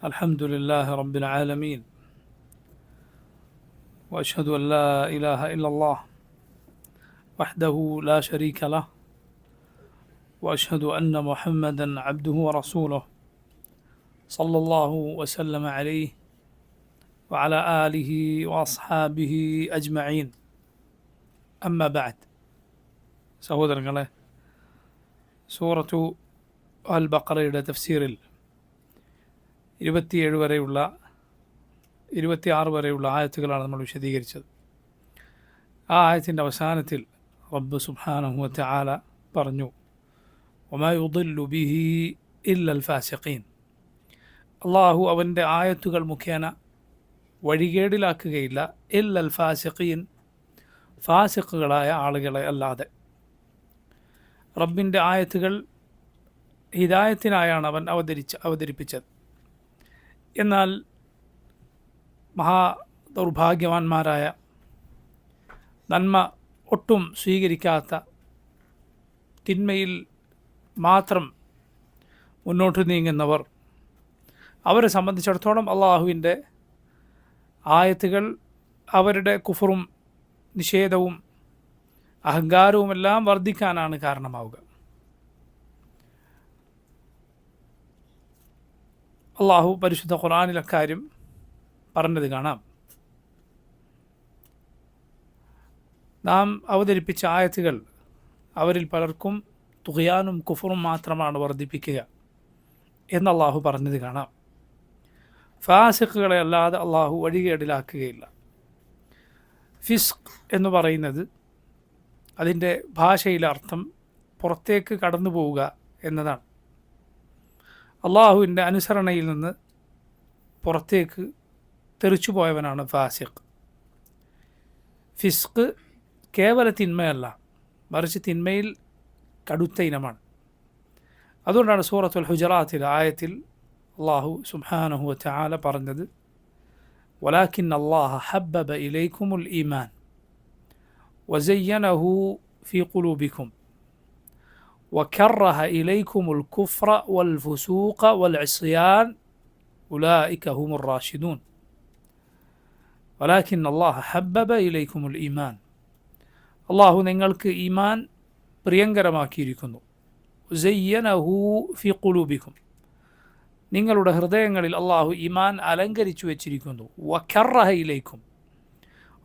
الحمد لله رب العالمين وأشهد أن لا إله إلا الله وحده لا شريك له وأشهد أن محمدا عبده ورسوله صلى الله وسلم عليه وعلى آله وأصحابه أجمعين أما بعد സഹോദരങ്ങളെ, സൂറത്തു അൽ ബഖറയുടെ തഫ്സീറിൽ 27 വരെയുള്ള 26 വരെയുള്ള ആയത്തുകളാണ് നമ്മൾ വിശദീകരിച്ചത്. ആ ആയത്തിൻ്റെ അവസാനത്തിൽ റബ്ബ് സുബ്ഹാനഹു വ തആല പറഞ്ഞു, വമാ യുദില്ലു ബിഹി ഇല്ലൽ ഫാസിഖീൻ. അള്ളാഹു അവൻ്റെ ആയത്തുകൾ മുഖേന വഴികേടിലാക്കുകയില്ല, ഇല്ലൽ ഫാസിഖീൻ, ഫാസിഖുകളായ ആളുകളെ അല്ലാതെ. റബ്ബിൻ്റെ ആയത്തുകൾ ഹിദായത്തിനായാണ് അവൻ അവതരിപ്പിച്ചത്. എന്നാൽ ദൗർഭാഗ്യവാന്മാരായ, നന്മ ഒട്ടും സ്വീകരിക്കാത്ത, തിന്മയിൽ മാത്രം മുന്നോട്ട് നീങ്ങുന്നവർ, അവരെ സംബന്ധിച്ചിടത്തോളം അള്ളാഹുവിൻ്റെ ആയത്തുകൾ അവരുടെ കുഫറും നിഷേധവും അഹങ്കാരവുമെല്ലാം വർദ്ധിക്കാനാണ് കാരണമാവുക. അള്ളാഹു പരിശുദ്ധ ഖുർആനിൽ അക്കാര്യം പറഞ്ഞത് കാണാം. നാം അവതരിപ്പിച്ച ആയത്തുകൾ അവരിൽ പലർക്കും തുഗ്യാനും കുഫറും മാത്രമാണ് വർദ്ധിപ്പിക്കുക എന്ന് അള്ളാഹു പറഞ്ഞത് കാണാം. ഫാസിഖുകളെ അല്ലാതെ അള്ളാഹു വഴികേടിലാക്കുകയില്ല. ഫിസ്ഖ് എന്ന് പറയുന്നത് അതിൻ്റെ ഭാഷയിലെ അർത്ഥം പുറത്തേക്ക് കടന്നു പോവുക എന്നതാണ്. അള്ളാഹുവിൻ്റെ അനുസരണയിൽ നിന്ന് പുറത്തേക്ക് തെറിച്ചു പോയവനാണ് ഫാസിഖ്. ഫിസ്ഖ് കേവല തിന്മയല്ല, മറിച്ച് തിന്മയിൽ കടുത്ത ഇനമാണ്. അതുകൊണ്ടാണ് സൂറത്തുൽ ഹുജറാത്തിൽ ആയത്തിൽ അള്ളാഹു സുബ്ഹാനഹു വ തആല പറഞ്ഞത്, വലാകിൻ അല്ലാഹ ഹബ്ബബ ഇലൈക്കുമുൽ ഈമാൻ വസയ്യനഹു ഫീ ഖുലൂബിക്കും وكره إليكم الكفر والفسوق والعصيان أولئك هم الراشدون ولكن الله حبب إليكم الإيمان. അള്ളാഹു നിങ്ങൾക്ക് ഈമാൻ പ്രിയങ്കരമാക്കിയിരിക്കുന്നു. സയ്യനഹു ഫി ഖുലൂബിക്കും, നിങ്ങളുടെ ഹൃദയങ്ങളിൽ അള്ളാഹു ഈമാൻ അലങ്കരിച്ചു വച്ചിരിക്കുന്നു. വകറഹ ഇലൈക്കും,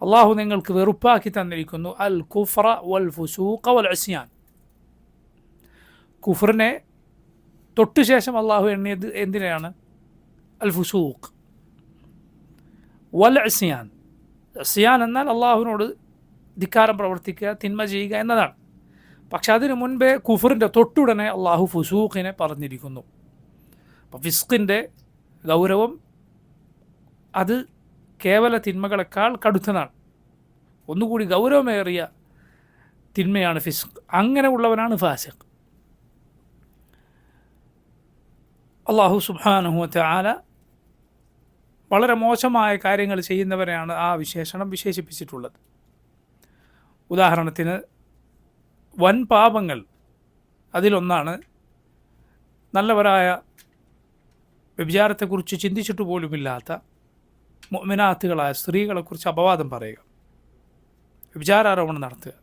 അള്ളാഹു നിങ്ങൾക്ക് വെറുപ്പാക്കി തന്നിരിക്കുന്നു അൽ കുഫ്ര വൽ ഫുസൂഖ വൽ ഇസ്യാൻ. കുഫറിനെ തൊട്ടു ശേഷം അള്ളാഹു എണ്ണിയത് എന്തിനെയാണ്? അൽ ഫുസൂഖ് വൽ ഇസ്യാൻ. ഇസ്യാൻ എന്നാൽ അള്ളാഹുവിനോട് ധിക്കാരം പ്രവർത്തിക്കുക, തിന്മ ചെയ്യുക എന്നതാണ്. പക്ഷെ അതിനു മുൻപേ കുഫറിൻ്റെ തൊട്ടുടനെ അള്ളാഹു ഫുസൂഖിനെ പറഞ്ഞിരിക്കുന്നു. അപ്പോൾ ഫിസ്ഖിൻ്റെ ഗൗരവം അത് കേവല തിന്മകളെക്കാൾ കടുത്തതാണ്. ഒന്നുകൂടി ഗൗരവമേറിയ തിന്മയാണ് ഫിസ്ഖ്. അങ്ങനെ ഉള്ളവനാണ് ഫാസിഖ്. അള്ളാഹു സുബ്ഹാനഹു വ തആല വളരെ മോശമായ കാര്യങ്ങൾ ചെയ്യുന്നവരെയാണ് ആ വിശേഷണം വിശേഷിപ്പിച്ചിട്ടുള്ളത്. ഉദാഹരണത്തിന്, വൻ പാപങ്ങൾ അതിലൊന്നാണ് നല്ലവരായ, വ്യഭിചാരത്തെക്കുറിച്ച് ചിന്തിച്ചിട്ട് പോലുമില്ലാത്ത മുഅ്മിനാത്തുകളായ സ്ത്രീകളെക്കുറിച്ച് അപവാദം പറയുക, വ്യഭിചാരാരോപണം നടത്തുക.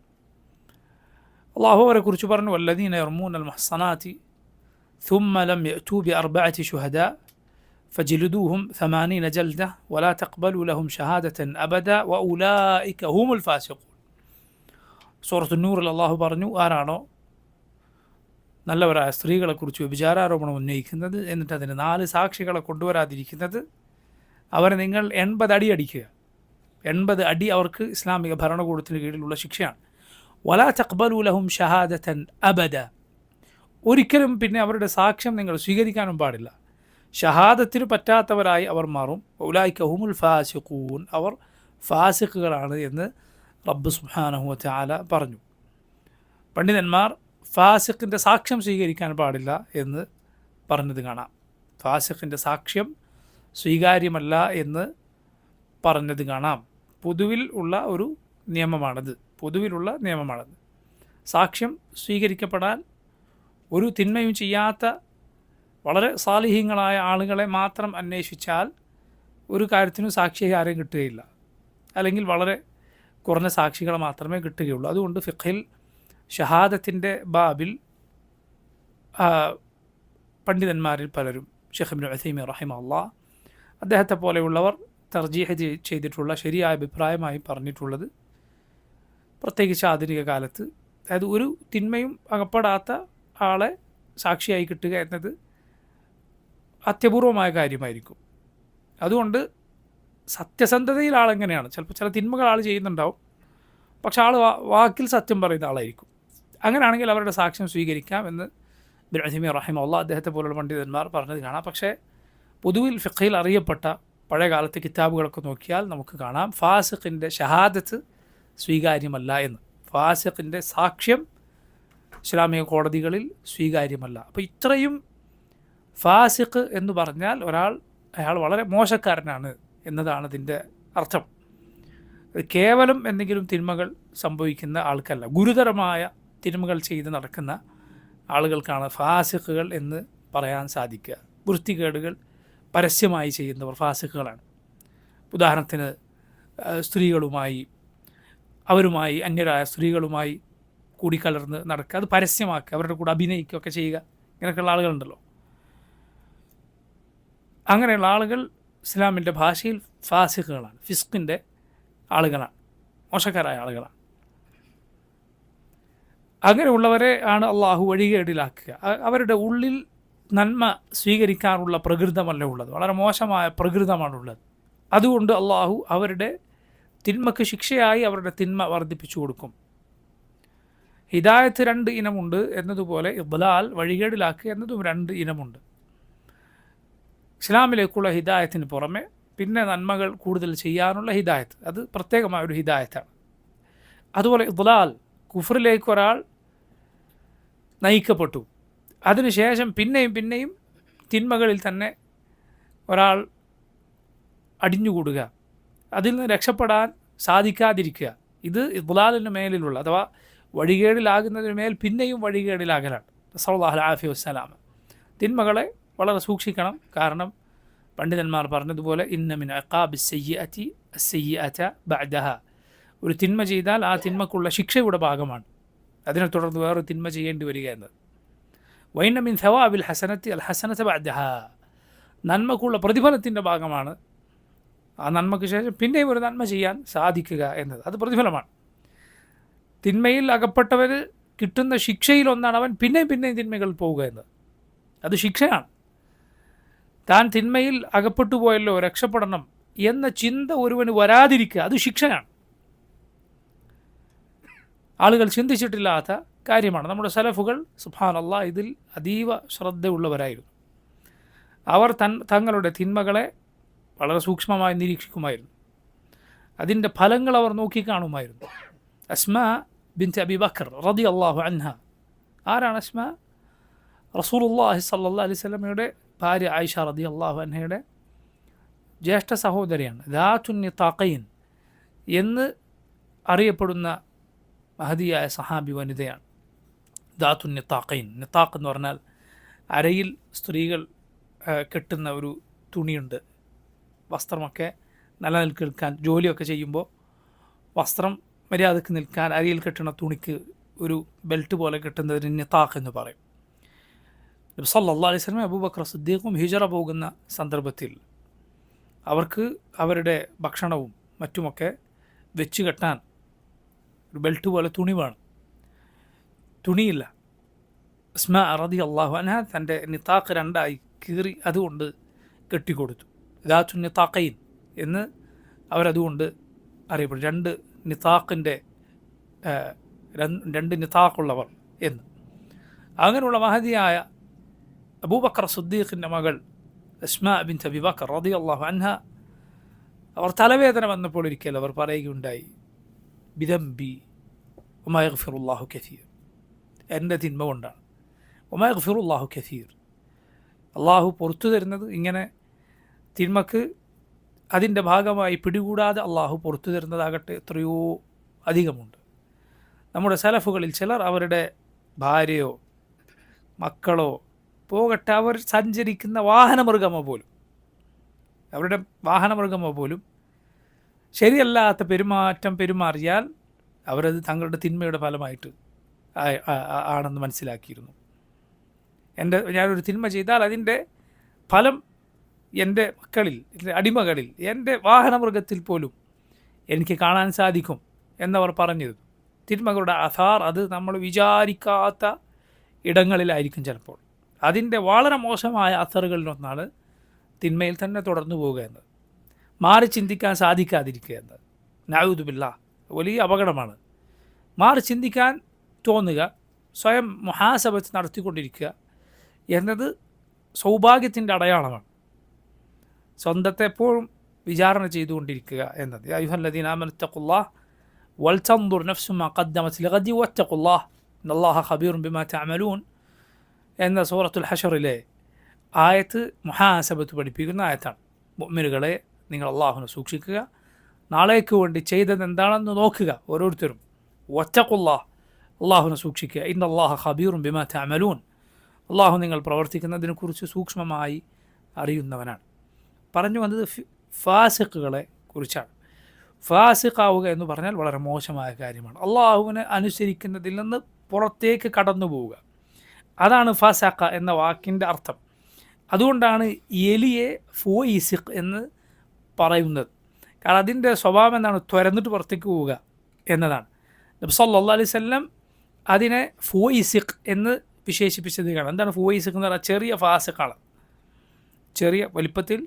അള്ളാഹു അവരെക്കുറിച്ച് പറഞ്ഞു, വല്ലദീന യർമൂനൽ മുഹ്സനാതി ثم لم يأتوا بأربعة شهداء فجلدوهم 80 جلدة ولا تقبلوا لهم شهادة أبدا وأولئك هم الفاسقون. സൂറത്തു നൂറിൽ അള്ളാഹു പറഞ്ഞു, ആരാണോ നല്ലവരായ സ്ത്രീകളെക്കുറിച്ച് വ്യഭിചാരാരോപണം ഉന്നയിക്കുന്നത് എന്നിട്ട് അതിന് 4 സാക്ഷികളെ കൊണ്ടുവരാതിരിക്കുന്നത്, അവരെ നിങ്ങൾ 80 അടി അടിക്കുക. 80 അടി അവർക്ക് ഇസ്ലാമിക ഭരണകൂടത്തിന് കീഴിലുള്ള ശിക്ഷയാണ്. വലാ തഖ്ബലൂ ലഹും ഷഹാദതൻ അബദ, ഒരിക്കലും പിന്നെ അവരുടെ സാക്ഷ്യം നിങ്ങൾ സ്വീകരിക്കാനും പാടില്ല. ഷഹാദത്തിന് പറ്റാത്തവരായി അവർ മാറും. ഉലൈക ഹുമുൽ ഫാസിഖൂൻ, അവർ ഫാസിഖുകളാണ് എന്ന് റബ്ബ് സുബ്ഹാനഹു വ തആല പറഞ്ഞു. പണ്ഡിതന്മാർ ഫാസിഖിൻ്റെ സാക്ഷ്യം സ്വീകരിക്കാൻ പാടില്ല എന്ന് പറഞ്ഞത് കാണാം. ഫാസിഖിൻ്റെ സാക്ഷ്യം സ്വീകാര്യമല്ല എന്ന് പറഞ്ഞത് കാണാം. പൊതുവിൽ ഉള്ള ഒരു നിയമമാണത്. സാക്ഷ്യം സ്വീകരിക്കപ്പെടാൻ ഒരു തിന്മയും ചെയ്യാത്ത വളരെ സാലിഹീങ്ങളായ ആളുകളെ മാത്രം അന്വേഷിച്ചാൽ ഒരു കാര്യത്തിനും സാക്ഷിയായി ആരെയും കിട്ടുകയില്ല, അല്ലെങ്കിൽ വളരെ കുറഞ്ഞ സാക്ഷികളെ മാത്രമേ കിട്ടുകയുള്ളൂ. അതുകൊണ്ട് ഫിഖ്ഹിൽ ഷഹാദത്തിൻ്റെ ബാബിൽ പണ്ഡിതന്മാരിൽ പലരും, ഷെയ്ഖ് ഇബ്നു ഉസൈമീൻ റഹിമഹുല്ലാഹ് അദ്ദേഹത്തെ പോലെയുള്ളവർ തർജീഹ് ചെയ്തിട്ടുള്ള ശരിയായ അഭിപ്രായമായി പറഞ്ഞിട്ടുള്ളത്, പ്രത്യേകിച്ച് ആധുനിക കാലത്ത്, അതായത് ഒരു തിന്മയും അകപ്പെടാത്ത ആളെ സാക്ഷിയായി കിട്ടുക എന്നത് അത്യപൂർവമായ കാര്യമായിരിക്കും. അതുകൊണ്ട് സത്യസന്ധതയിൽ ആളെങ്ങനെയാണ്, ചിലപ്പോൾ ചില തിന്മകൾ ആൾ ചെയ്യുന്നുണ്ടാവും, പക്ഷെ ആൾ വാക്കിൽ സത്യം പറയുന്ന ആളായിരിക്കും. അങ്ങനെയാണെങ്കിൽ അവരുടെ സാക്ഷ്യം സ്വീകരിക്കാം എന്ന് ഇബ്നു ഉസൈമീൻ റഹിമഹുല്ലാഹ് അദ്ദേഹത്തെ പോലുള്ള പണ്ഡിതന്മാർ പറഞ്ഞത് കാണാം. പക്ഷേ പൊതുവിൽ ഫിഖ്ഹിൽ അറിയപ്പെട്ട പഴയകാലത്തെ കിതാബുകളൊക്കെ നോക്കിയാൽ നമുക്ക് കാണാം ഫാസിഖിൻ്റെ ഷഹാദത്ത് സ്വീകാര്യമല്ല എന്ന്. ഫാസിഖിൻ്റെ സാക്ഷ്യം ഇസ്ലാമിക കോടതികളിൽ സ്വീകാര്യമല്ല. അപ്പോൾ ഇത്രയും ഫാസിഖ് എന്ന് പറഞ്ഞാൽ അയാൾ വളരെ മോശക്കാരനാണ് എന്നതാണ് ഇതിൻ്റെ അർത്ഥം. കേവലം എന്തെങ്കിലും തിന്മകൾ സംഭവിക്കുന്ന ആൾക്കല്ല, ഗുരുതരമായ തിന്മകൾ ചെയ്ത് നടക്കുന്ന ആളുകൾക്കാണ് ഫാസിഖുകൾ എന്ന് പറയാൻ സാധിക്കുക. വൃത്തികേടുകൾ പരസ്യമായി ചെയ്യുന്നവർ ഫാസിഖുകളാണ്. ഉദാഹരണത്തിന് അവരുമായി അന്യരായ സ്ത്രീകളുമായി കൂടിക്കലർന്ന് നടക്കുക, അത് പരസ്യമാക്കുക, അവരുടെ കൂടെ അഭിനയിക്കുകയൊക്കെ ചെയ്യുക, ഇങ്ങനെയൊക്കെയുള്ള ആളുകളുണ്ടല്ലോ. അങ്ങനെയുള്ള ആളുകൾ ഇസ്ലാമിൻ്റെ ഭാഷയിൽ ഫാസിഖുകളാണ്, ഫിസ്ഖിൻ്റെ ആളുകളാണ്, മോശക്കാരായ ആളുകളാണ്. അങ്ങനെയുള്ളവരെ ആണ് അള്ളാഹു വഴികേടിലാക്കുക. അവരുടെ ഉള്ളിൽ നന്മ സ്വീകരിക്കാനുള്ള പ്രകൃതമല്ല ഉള്ളത്, വളരെ മോശമായ പ്രകൃതമാണുള്ളത്. അതുകൊണ്ട് അള്ളാഹു അവരുടെ തിന്മക്ക് ശിക്ഷയായി അവരുടെ തിന്മ വർദ്ധിപ്പിച്ചു കൊടുക്കും. ഹിദായത്ത് 2 ഇനമുണ്ട് എന്നതുപോലെ ഇദ്ലാൽ വഴികേടിലാക്കുക എന്നതും 2 ഇനമുണ്ട്. ഇസ്ലാമിലേക്കുള്ള ഹിദായത്തിന് പുറമെ പിന്നെ നന്മകൾ കൂടുതൽ ചെയ്യാനുള്ള ഹിദായത്ത്, അത് പ്രത്യേകമായൊരു ഹിദായത്താണ്. അതുപോലെ ഇദ്ലാൽ, കുഫറിലേക്ക് ഒരാൾ നയിക്കപ്പെട്ടു, അതിനുശേഷം പിന്നെയും തിന്മകളിൽ തന്നെ ഒരാൾ അടിഞ്ഞുകൂടുക, അതിൽ നിന്ന് രക്ഷപ്പെടാൻ സാധിക്കാതിരിക്കുക, ഇത് ഇദ്ലാലിന് മേലിലുള്ള അഥവാ വഴികേടിലാകുന്നതിന് മേൽ പിന്നെയും വഴികേടിലാകലാണ്. റസൂലുള്ളാഹി ആഫിയ വസ്സലാം തിന്മകളെ വളരെ സൂക്ഷിക്കണം. കാരണം പണ്ഡിതന്മാർ പറഞ്ഞതുപോലെ ഇന്ന മിൻ അഖാബിസ് സയ്യിഅതി അസ്സയ്യിഅത ബഅദഹ, ഒരു തിന്മ ചെയ്താൽ ആ തിന്മക്കുള്ള ശിക്ഷയുടെ ഭാഗമാണ് അതിനെ തുടർന്ന് വേറൊരു തിന്മ ചെയ്യേണ്ടി വരിക എന്നത്. വൈന്ന മിൻ സവാബിൽ ഹസനത്തി അൽ ഹസനത ബഅദഹ, നന്മക്കുള്ള പ്രതിഫലത്തിൻ്റെ ഭാഗമാണ് ആ നന്മയ്ക്ക് ശേഷം പിന്നെയും ഒരു നന്മ ചെയ്യാൻ സാധിക്കുക എന്നത്, അത് പ്രതിഫലമാണ്. തിന്മയിൽ അകപ്പെട്ടവർ കിട്ടുന്ന ശിക്ഷയിലൊന്നാണ് അവൻ പിന്നെയും തിന്മകൾ പോവുക എന്നത്, അത് ശിക്ഷയാണ്. താൻ തിന്മയിൽ അകപ്പെട്ടു പോയല്ലോ, രക്ഷപ്പെടണം എന്ന ചിന്ത ഒരുവന് വരാതിരിക്കുക, അത് ശിക്ഷയാണ്. ആളുകൾ ചിന്തിച്ചിട്ടില്ലാത്ത കാര്യമാണ്. നമ്മുടെ സലഫുകൾ സുബ്ഹാനല്ലാഹ് ഇതിൽ അതീവ ശ്രദ്ധയുള്ളവരായിരുന്നു. അവർ തങ്ങളുടെ തിന്മകളെ വളരെ സൂക്ഷ്മമായി നിരീക്ഷിക്കുമായിരുന്നു, അതിൻ്റെ ഫലങ്ങൾ അവർ നോക്കിക്കാണുമായിരുന്നു. അസ്മാ ബിൻത് അബി ബക്കർ റളിയല്ലാഹു അൻഹ, ആരാണ് അസ്മാ? റസൂലുള്ളാഹി സ്വല്ലല്ലാഹു അലൈഹി വസല്ലമയുടെ ഭാര്യ ആയിഷ റളിയല്ലാഹു അൻഹയുടെ ജ്യേഷ്ഠ സഹോദരിയാണ്. ദാത്തുൻ നിതാഖൈൻ എന്ന് അറിയപ്പെടുന്ന മഹദിയായ സഹാബി വനിതയാണ്. ദാത്തുൻ നിതാഖൈൻ, നിതാഖ് എന്ന് പറഞ്ഞാൽ അരയിൽ സ്ത്രീകൾ കെട്ടുന്ന ഒരു തുണിയുണ്ട്. വസ്ത്രമൊക്കെ നിലനിൽക്കാൻ ജോലിയൊക്കെ ചെയ്യുമ്പോൾ വസ്ത്രം മര്യാദക്ക് നിൽക്കാൻ അരയിൽ കെട്ടുന്ന തുണിക്ക് ഒരു ബെൽറ്റ് പോലെ കെട്ടുന്നതിന് നിതാഖ് എന്ന് പറയും. നബി സല്ലല്ലാഹു അലൈഹി വസല്ലം അബൂബക്കർ സിദ്ദീഖും ഹിജറ പോകുന്ന സന്ദർഭത്തിൽ അവർക്ക് അവരുടെ ഭക്ഷണവും മറ്റുമൊക്കെ വെച്ച് കെട്ടാൻ ഒരു ബെൽറ്റ് പോലെ തുണി വേണം, തുണിയില്ല. അസ്മാ റളിയല്ലാഹു അൻഹ തൻ്റെ നിതാഖ് 2 കീറി അതുകൊണ്ട് കെട്ടിക്കൊടുത്തു. ദാത്തു നിതാഖൈൻ എന്ന് അവരതുകൊണ്ട് അറിയപ്പെടും, 2 നിതാഖിൻ്റെ 2 നിതാഖുള്ളവർ എന്ന്. അങ്ങനെയുള്ള മഹദിയായ അബൂബക്കർ സിദ്ദീഖിൻ്റെ മകൾ അസ്മാ ബിൻത് അബി ബക്കർ റളിയല്ലാഹു അൻഹ, അവർ തലവേദന വന്നപ്പോൾ ഒരിക്കൽ അവർ പറയുകയുണ്ടായി, ബിദംബി വമാ യഗ്ഫിറുല്ലാഹു കസീർ, എൻ്റെ തിന്മ കൊണ്ടാണ്. വമാ യഗ്ഫിറുല്ലാഹു കസീർ, അള്ളാഹു പുറത്തു തരുന്നത് ഇങ്ങനെ തിന്മക്ക് അതിൻ്റെ ഭാഗമായി പിടികൂടാതെ അള്ളാഹു പുറത്തു തരുന്നതാകട്ടെ എത്രയോ അധികമുണ്ട്. നമ്മുടെ സലഫുകളിൽ ചിലർ അവരുടെ ഭാര്യയോ മക്കളോ പോകട്ടെ, അവർ സഞ്ചരിക്കുന്ന വാഹനമൃഗമോ പോലും, അവരുടെ വാഹനമൃഗമോ പോലും ശരിയല്ലാത്ത പെരുമാറ്റം പെരുമാറിയാൽ അവരത് തങ്ങളുടെ തിന്മയുടെ ഫലമായിട്ട് ആണെന്ന് മനസ്സിലാക്കിയിരുന്നു. ഞാനൊരു തിന്മ ചെയ്താൽ അതിൻ്റെ ഫലം എൻ്റെ മക്കളിൽ, എൻ്റെ അടിമകളിൽ, എൻ്റെ വാഹനമൃഗത്തിൽ പോലും എനിക്ക് കാണാൻ സാധിക്കും എന്നവർ പറഞ്ഞിരുന്നു. തിന്മകളുടെ അഥാർ അത് നമ്മൾ വിചാരിക്കാത്ത ഇടങ്ങളിലായിരിക്കും ചിലപ്പോൾ. അതിൻ്റെ വളരെ മോശമായ അസറുകളിലൊന്നാണ് തിന്മയിൽ തന്നെ തുടർന്നു പോവുക എന്നത്, മാറി ചിന്തിക്കാൻ സാധിക്കാതിരിക്കുക എന്നത്. നഊദു ബില്ലാഹ്, വലിയ അപകടമാണ്. മാറി ചിന്തിക്കാൻ തോന്നുക, സ്വയം മുഹാസബത്ത് നടത്തിക്കൊണ്ടിരിക്കുക എന്നത് സൗഭാഗ്യത്തിൻ്റെ അടയാളമാണ്. സ്വന്തത്തെ എപ്പോഴും വിചാരണ ചെയ്തുകൊണ്ടിരിക്കുക എന്നത്. യാ അയ്യുഹല്ലദീന ആമനു ഇത്തഖുല്ലാഹ് വൽതൻദുർ നഫ്സും മാ ഖദ്ദമത് ലിഗദി വത്തഖുല്ലാഹ് ഇന്നല്ലാഹ ഖബീറുൻ ബിമാ തഅമലൂൻ എന്ന സൂറത്തുൽ ഹശറിലെ ആയത്ത് മുഹാസബത്ത് പഠിപ്പിക്കുന്ന ആയത്താണ്. മുഅ്മിനുകളെ, നിങ്ങൾ അള്ളാഹുവിനെ സൂക്ഷിക്കുക, നാളേക്ക് വേണ്ടി ചെയ്തത് എന്താണെന്ന് നോക്കുക ഓരോരുത്തരും. വത്തഖുല്ലാഹ്, അള്ളാഹുവിനെ സൂക്ഷിക്കുക. ഇന്നല്ലാഹ ഖബീറുൻ ബിമാ തഅമലൂൻ, അള്ളാഹു നിങ്ങൾ പ്രവർത്തിക്കുന്നതിനെക്കുറിച്ച് സൂക്ഷ്മമായി അറിയുന്നവനാണ്. പറഞ്ഞു വന്നത് ഫാസിഖുകളെ കുറിച്ചാണ്. ഫാസിഖാവുക എന്ന് പറഞ്ഞാൽ വളരെ മോശമായ കാര്യമാണ്. അള്ളാഹുവിനെ അനുസരിക്കുന്നതിൽ നിന്ന് പുറത്തേക്ക് കടന്നു പോവുക, അതാണ് ഫാസഖ എന്ന വാക്കിൻ്റെ അർത്ഥം. അതുകൊണ്ടാണ് എലിയെ ഫുവൈസിഖ് എന്ന് പറയുന്നത്. കാരണം അതിൻ്റെ സ്വഭാവം എന്താണ്? തുരന്നിട്ട് പുറത്തേക്ക് പോവുക എന്നതാണ്. നബി സല്ലല്ലാഹു അലൈഹി വസല്ലം അതിനെ ഫുവൈസിഖ് എന്ന് വിശേഷിപ്പിച്ചത് കാണാം. എന്താണ് ഫുവൈസിഖ് എന്ന് പറഞ്ഞാൽ? ചെറിയ ഫാസിഖാണ്, ചെറിയ വലിപ്പത്തിൽ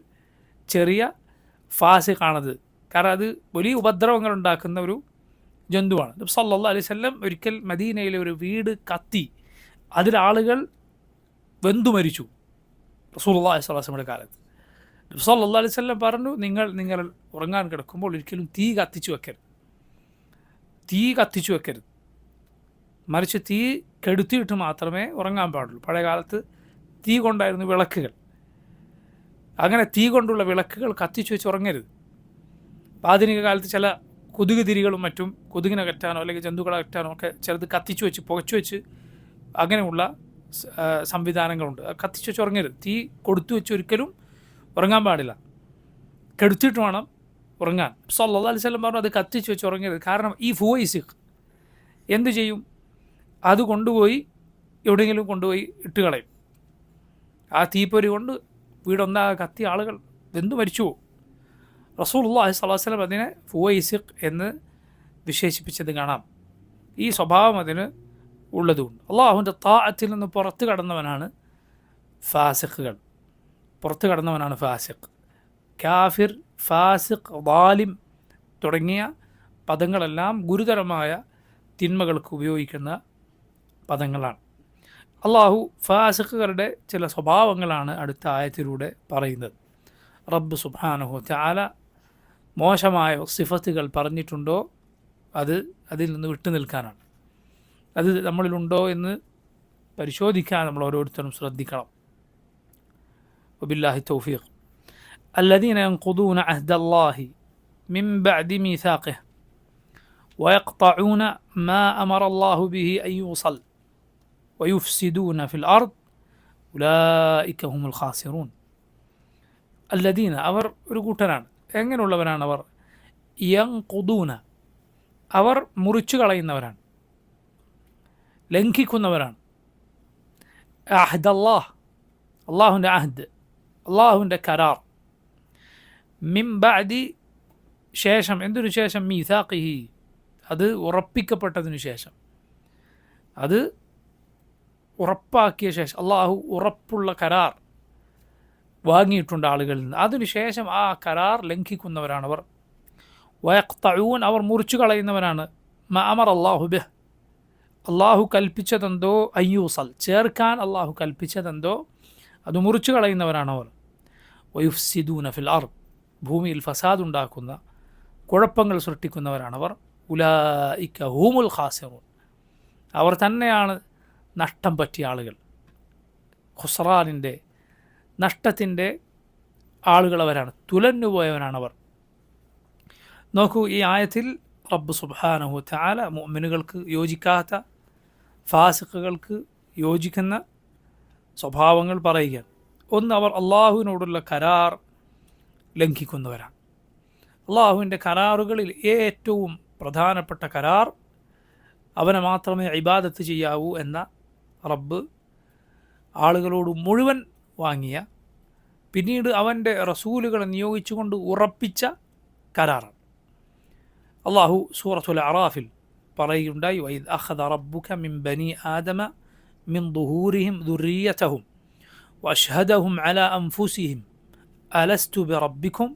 ചെറിയ ഫാസിഖാണത്. കാരണം അത് വലിയ ഉപദ്രവങ്ങൾ ഉണ്ടാക്കുന്ന ഒരു ജന്തുവാണ്. നബി സല്ലല്ലാഹു അലൈഹി വസല്ലം ഒരിക്കൽ മദീനയിലെ ഒരു വീട് കത്തി അതിലാളുകൾ വെന്തു മരിച്ചു റസൂലുള്ളാഹി സ്വല്ലല്ലാഹു അലൈഹി വസല്ലമയുടെ കാലത്ത്. നബി സല്ലല്ലാഹു അലൈഹി വസല്ലം പറഞ്ഞു, നിങ്ങൾ ഉറങ്ങാൻ കിടക്കുമ്പോൾ ഒരിക്കലും തീ കത്തിച്ചു വെക്കരുത്, മറിച്ച് തീ കെടുത്തിയിട്ട് മാത്രമേ ഉറങ്ങാൻ പാടുള്ളൂ. പഴയ കാലത്ത് തീ കൊണ്ടായിരുന്നു വിളക്കുകൾ. അങ്ങനെ തീ കൊണ്ടുള്ള വിളക്കുകൾ കത്തിച്ചു വെച്ച് ഉറങ്ങരുത്. ആധുനിക കാലത്ത് ചില കൊതുക് തിരികളും മറ്റും കൊതുകിനെ അകറ്റാനോ അല്ലെങ്കിൽ ജന്തുക്കളെ അകറ്റാനോ ഒക്കെ ചിലത് കത്തിച്ചു വെച്ച് പുകച്ചു വെച്ച് അങ്ങനെയുള്ള സംവിധാനങ്ങളുണ്ട്. കത്തിച്ചു വെച്ച് ഉറങ്ങരുത്. തീ കൊടുത്തു വെച്ച് ഒരിക്കലും ഉറങ്ങാൻ പാടില്ല, കെടുത്തിട്ട് വേണം ഉറങ്ങാൻ. സല്ലല്ലാഹു അലൈഹി വസല്ലം പറഞ്ഞു അത് കത്തിച്ചു വെച്ച് ഉറങ്ങരുത്. കാരണം ഈ ഫുവൈസിഖ് എന്തു ചെയ്യും? അത് കൊണ്ടുപോയി എവിടെയെങ്കിലും കൊണ്ടുപോയി ഇട്ട് കളയും. ആ തീപ്പൊരി കൊണ്ട് വീടൊന്നാകെ കത്തി ആളുകൾ വെന്തു മരിച്ചു പോകും. റസൂലുള്ളാഹി സ്വല്ലല്ലാഹു അലൈഹി വസല്ലം അതിനെ ഫുവൈസിഖ് എന്ന് വിശേഷിപ്പിച്ചത് കാണാം. ഈ സ്വഭാവം അതിന് ഉള്ളതുകൊണ്ട് അള്ളാഹുവിൻ്റെ താഅത്തിൽ നിന്ന് പുറത്തു കടന്നവനാണ് ഫാസിഖുകൾ. പുറത്തു കടന്നവനാണ് ഫാസിഖ്. കാഫിർ, ഫാസിഖ്, ളാലിം തുടങ്ങിയ പദങ്ങളെല്ലാം ഗുരുതരമായ തിന്മകൾക്ക് ഉപയോഗിക്കുന്ന പദങ്ങളാണ്. അള്ളാഹു ഫാസിഖുകളുടെ ചില സ്വഭാവങ്ങളാണ് അടുത്ത ആയത്തിലൂടെ പറയുന്നത്. റബ്ബ് സുബ്ഹാനഹു തആല മോശമായ സിഫത്തുകൾ പറഞ്ഞിട്ടുണ്ടോ അതിൽ നിന്ന് വിട്ടു നിൽക്കാനാണ്. അത് നമ്മളിലുണ്ടോ എന്ന് പരിശോധിക്കാൻ നമ്മൾ ഓരോരുത്തരും ശ്രദ്ധിക്കണം. വബില്ലാഹി തൗഫീഖ്. الذين ينقضون عهد الله من بعد ميثاقه ويقطعون ما أمر الله به أن يوصل ويفسدون في الأرض أولئك هم الخاسرون. الذين അവർ ഒരു കൂട്ടരാണ്. എങ്ങനെയുള്ളവരാണ് അവർ? യൻഖുദൂന, അവർ മുറിച്ചു കളയുന്നവരാണ്, ലംഘിക്കുന്നവരാണ്. അഹ്ദല്ലാഹ്, അള്ളാഹുവിൻ്റെ അഹ്ദ്, അള്ളാഹുവിൻ്റെ കരാർ. മിൻ ബഅദി, ശേഷം, എന്തിനു ശേഷം? മീസാഖിഹി, അത് ഉറപ്പിക്കപ്പെട്ടതിനു ശേഷം, അത് ഉറപ്പാക്കിയ ശേഷം. അള്ളാഹു ഉറപ്പുള്ള കരാർ വാങ്ങിയിട്ടുണ്ട് ആളുകളിൽ നിന്ന്. അതിനുശേഷം ആ കരാർ ലംഘിക്കുന്നവരാണവർ. വയഖ്തഊൻ, അവർ മുറിച്ചു കളയുന്നവരാണ്. മാ അമറ അല്ലാഹു ബിഹ്, അള്ളാഹു കൽപ്പിച്ചതെന്തോ, അയ്യൂസൽ, ചേർക്കാൻ അള്ളാഹു കൽപ്പിച്ചതെന്തോ അത് മുറിച്ചു കളയുന്നവരാണവർ. വയുഫ്സിദൂന ഫിൽ അർദ്, ഭൂമിയിൽ ഫസാദ് ഉണ്ടാക്കുന്ന, കുഴപ്പങ്ങൾ സൃഷ്ടിക്കുന്നവരാണവർ. ഉലൈക ഹുമുൽ ഖാസിറൂൻ, അവർ തന്നെയാണ് നഷ്ടം പറ്റിയ ആളുകൾ. ഖുസ്റാനിൻ്റെ, നഷ്ടത്തിൻ്റെ ആളുകളവരാണ്, തുലഞ്ഞുപോയവരാണവർ. നോക്കൂ, ഈ ആയത്തിൽ റബ്ബ് സുബ്ഹാനഹു തആല മുഅ്മിനുകൾക്ക് യോജിക്കാത്ത, ഫാസിഖുകൾക്ക് യോജിക്കുന്ന സ്വഭാവങ്ങൾ പറയുക. ഒന്ന്, അവർ അള്ളാഹുവിനോടുള്ള കരാർ ലംഘിക്കുന്നവരാണ്. അള്ളാഹുവിൻ്റെ കരാറുകളിൽ ഏറ്റവും പ്രധാനപ്പെട്ട കരാർ അവനെ മാത്രമേ ഇബാദത്ത് ചെയ്യാവൂ എന്ന റബ്ബ് ആളുകളോട് മുഴുവൻ വാങ്ങിയ, പിന്നീട് അവൻ്റെ റസൂലുകളെ നിയോഗിച്ചുകൊണ്ട് ഉറപ്പിച്ച കരാറാണ്. അള്ളാഹു സൂറത്തുൽ അറാഫിൽ പറയുകയുണ്ടായി, വഇദ് അഖദ റബ്ബുക മിൻ ബനി ആദമ മിൻ ദുഹൂരിഹിം ദുർരിയ്യതഹും വഅശ്ഹദഹും അലാ അൻഫുസിഹിം അലസ്തു ബിറബ്ബിക്കും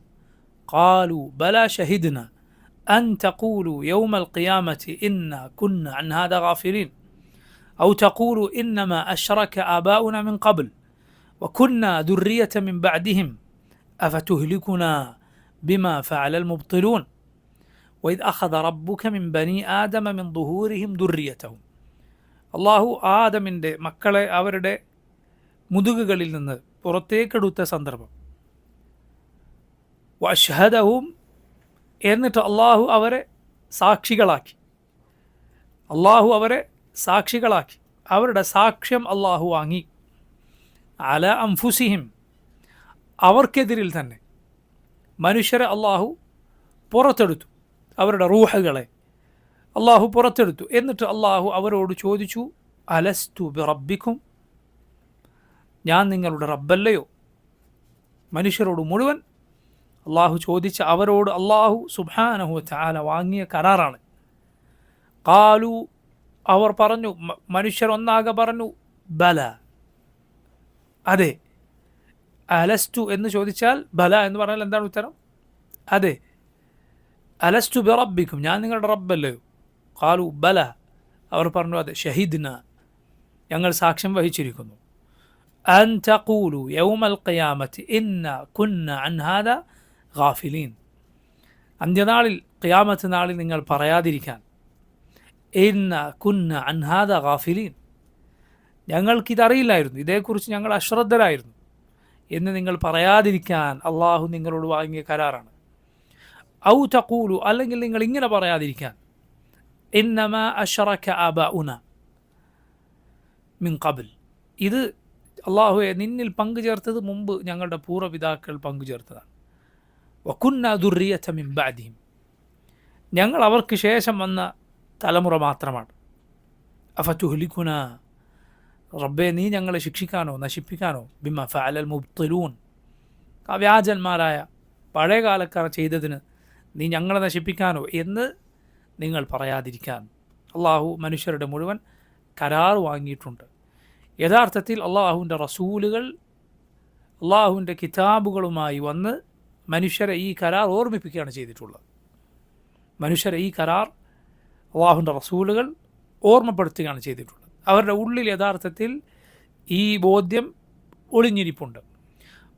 ഖാലൂ ബലാ ശഹിദ്നാ അൻ തഖൂലു യൗമൽ ഖിയാമത്തി ഇന്നാ കുന്നാ അൻ ഹാദാ ഗാഫിലീൻ ഔ തഖൂലു ഇന്നമാ അശ്റക ആബാഉനാ മിൻ ഖബ്ൽ വകുന്നാ ദുർരിയ്യതൻ മിൻ ബഅദിഹിം അഫതുഹ്ലികുനാ ബിമാ ഫഅലൽ മുബ്തിലൂൻ വഇദ് അഖദ റബ്ബുക മിൻ ബനി ആദമ മിൻ ദുഹൂരിഹിം ദുർരിയ്യതഹും. അള്ളാഹു ആദമിൻ്റെ മക്കളെ അവരുടെ മുതുകുകളിൽ നിന്ന് പുറത്തേക്കെടുത്ത സന്ദർഭം. വഅശ്ഹദഹും, എന്നിട്ട് അള്ളാഹു അവരെ സാക്ഷികളാക്കി. അവരുടെ സാക്ഷ്യം അള്ളാഹു വാങ്ങി. അല അൻഫുസിഹിം, അവർക്കെതിരിൽ തന്നെ മനുഷ്യരെ അള്ളാഹു പുറത്തെടുത്തു. അവരുടെ റൂഹുകളെ അള്ളാഹു പുറത്തെടുത്തു. എന്നിട്ട് അള്ളാഹു അവരോട് ചോദിച്ചു, അലസ്തു ബിറബ്ബിക്കും, ഞാൻ നിങ്ങളുടെ റബ്ബല്ലയോ? മനുഷ്യരോട് മുഴുവൻ അള്ളാഹു ചോദിച്ച അവരോട് അള്ളാഹു സുബ്ഹാനഹു വതആല വാങ്ങിയ കരാറാണ്. ഖാലു, അവർ പറഞ്ഞു, മനുഷ്യർ ഒന്നാകെ പറഞ്ഞു, ബല, അതെ. അലസ്തു എന്ന് ചോദിച്ചാൽ ബല എന്ന് പറഞ്ഞാൽ എന്താണ് ഉത്തരം? അതെ. അലസ്തു ബിറബ്ബിക്കും, ഞാൻ നിങ്ങളുടെ റബ്ബല്ലയോ? ഖാലു ബല, അവർ പറഞ്ഞു, അതെ. ഷഹിദ്ന, ഞങ്ങൾ സാക്ഷ്യം വഹിച്ചിരിക്കുന്നു. അൻ തഖൂലു യൗമൽ ഖിയാമത്തി ഇന്നാ കുന്ന അൻ ഹാദാ ഗാഫിലീൻ, അന്ത്യനാളിൽ ഖിയാമത്ത് നാളിൽ നിങ്ങൾ പറയാതിരിക്കാൻ, ഇന്നാ കുന്ന അൻ ഹാദാ ഗാഫിലീൻ, ഞങ്ങൾക്കിതറിയില്ലായിരുന്നു, ഇതേക്കുറിച്ച് ഞങ്ങൾ അശ്രദ്ധരായിരുന്നു എന്ന് നിങ്ങൾ പറയാതിരിക്കാൻ അള്ളാഹു നിങ്ങളോട് വാങ്ങിയ കരാറാണ്. ഔ തഖൂലു, അല്ലെങ്കിൽ നിങ്ങൾ ഇങ്ങനെ പറയാതിരിക്കാൻ, ഇന്നമാ അശ്റക ആബാഉന മിൻ ഖബ്ൽ, ഇത് അള്ളാഹുവെ നിന്നിൽ പങ്കുചേർത്തത് മുമ്പ് ഞങ്ങളുടെ പൂർവ്വപിതാക്കൾ പങ്കുചേർത്തതാണ്. വകുന്ന ദുർരിയത മിൻ ബഅദിഹിം, ഞങ്ങൾ അവർക്ക് ശേഷം വന്ന തലമുറ മാത്രമാണ്. അഫതുഹ്ലികുന, റബ്ബെ നീ ഞങ്ങളെ ശിക്ഷിക്കാനോ നശിപ്പിക്കാനോ, ബിമാ ഫഅലൽ മുബ്തിലൂൻ, വ്യാജന്മാരായ പഴയകാലക്കാർ ചെയ്തതിന് നീ ഞങ്ങളെ നശിപ്പിക്കാനോ എന്ന് നിങ്ങൾ പറയാതിരിക്കാൻ അള്ളാഹു മനുഷ്യരുടെ മുഴുവൻ കരാർ വാങ്ങിയിട്ടുണ്ട്. യഥാർത്ഥത്തിൽ അള്ളാഹുവിൻ്റെ റസൂലുകൾ അള്ളാഹുവിൻ്റെ കിതാബുകളുമായി വന്ന് മനുഷ്യരെ ഈ കരാർ ഓർമ്മിപ്പിക്കുകയാണ് ചെയ്തിട്ടുള്ളത്. മനുഷ്യരെ ഈ കരാർ അള്ളാഹുവിൻ്റെ റസൂലുകൾ ഓർമ്മപ്പെടുത്തുകയാണ് ചെയ്തിട്ടുള്ളത്. അവരുടെ ഉള്ളിൽ യഥാർത്ഥത്തിൽ ഈ ബോധ്യം ഒളിഞ്ഞിരിപ്പുണ്ട്.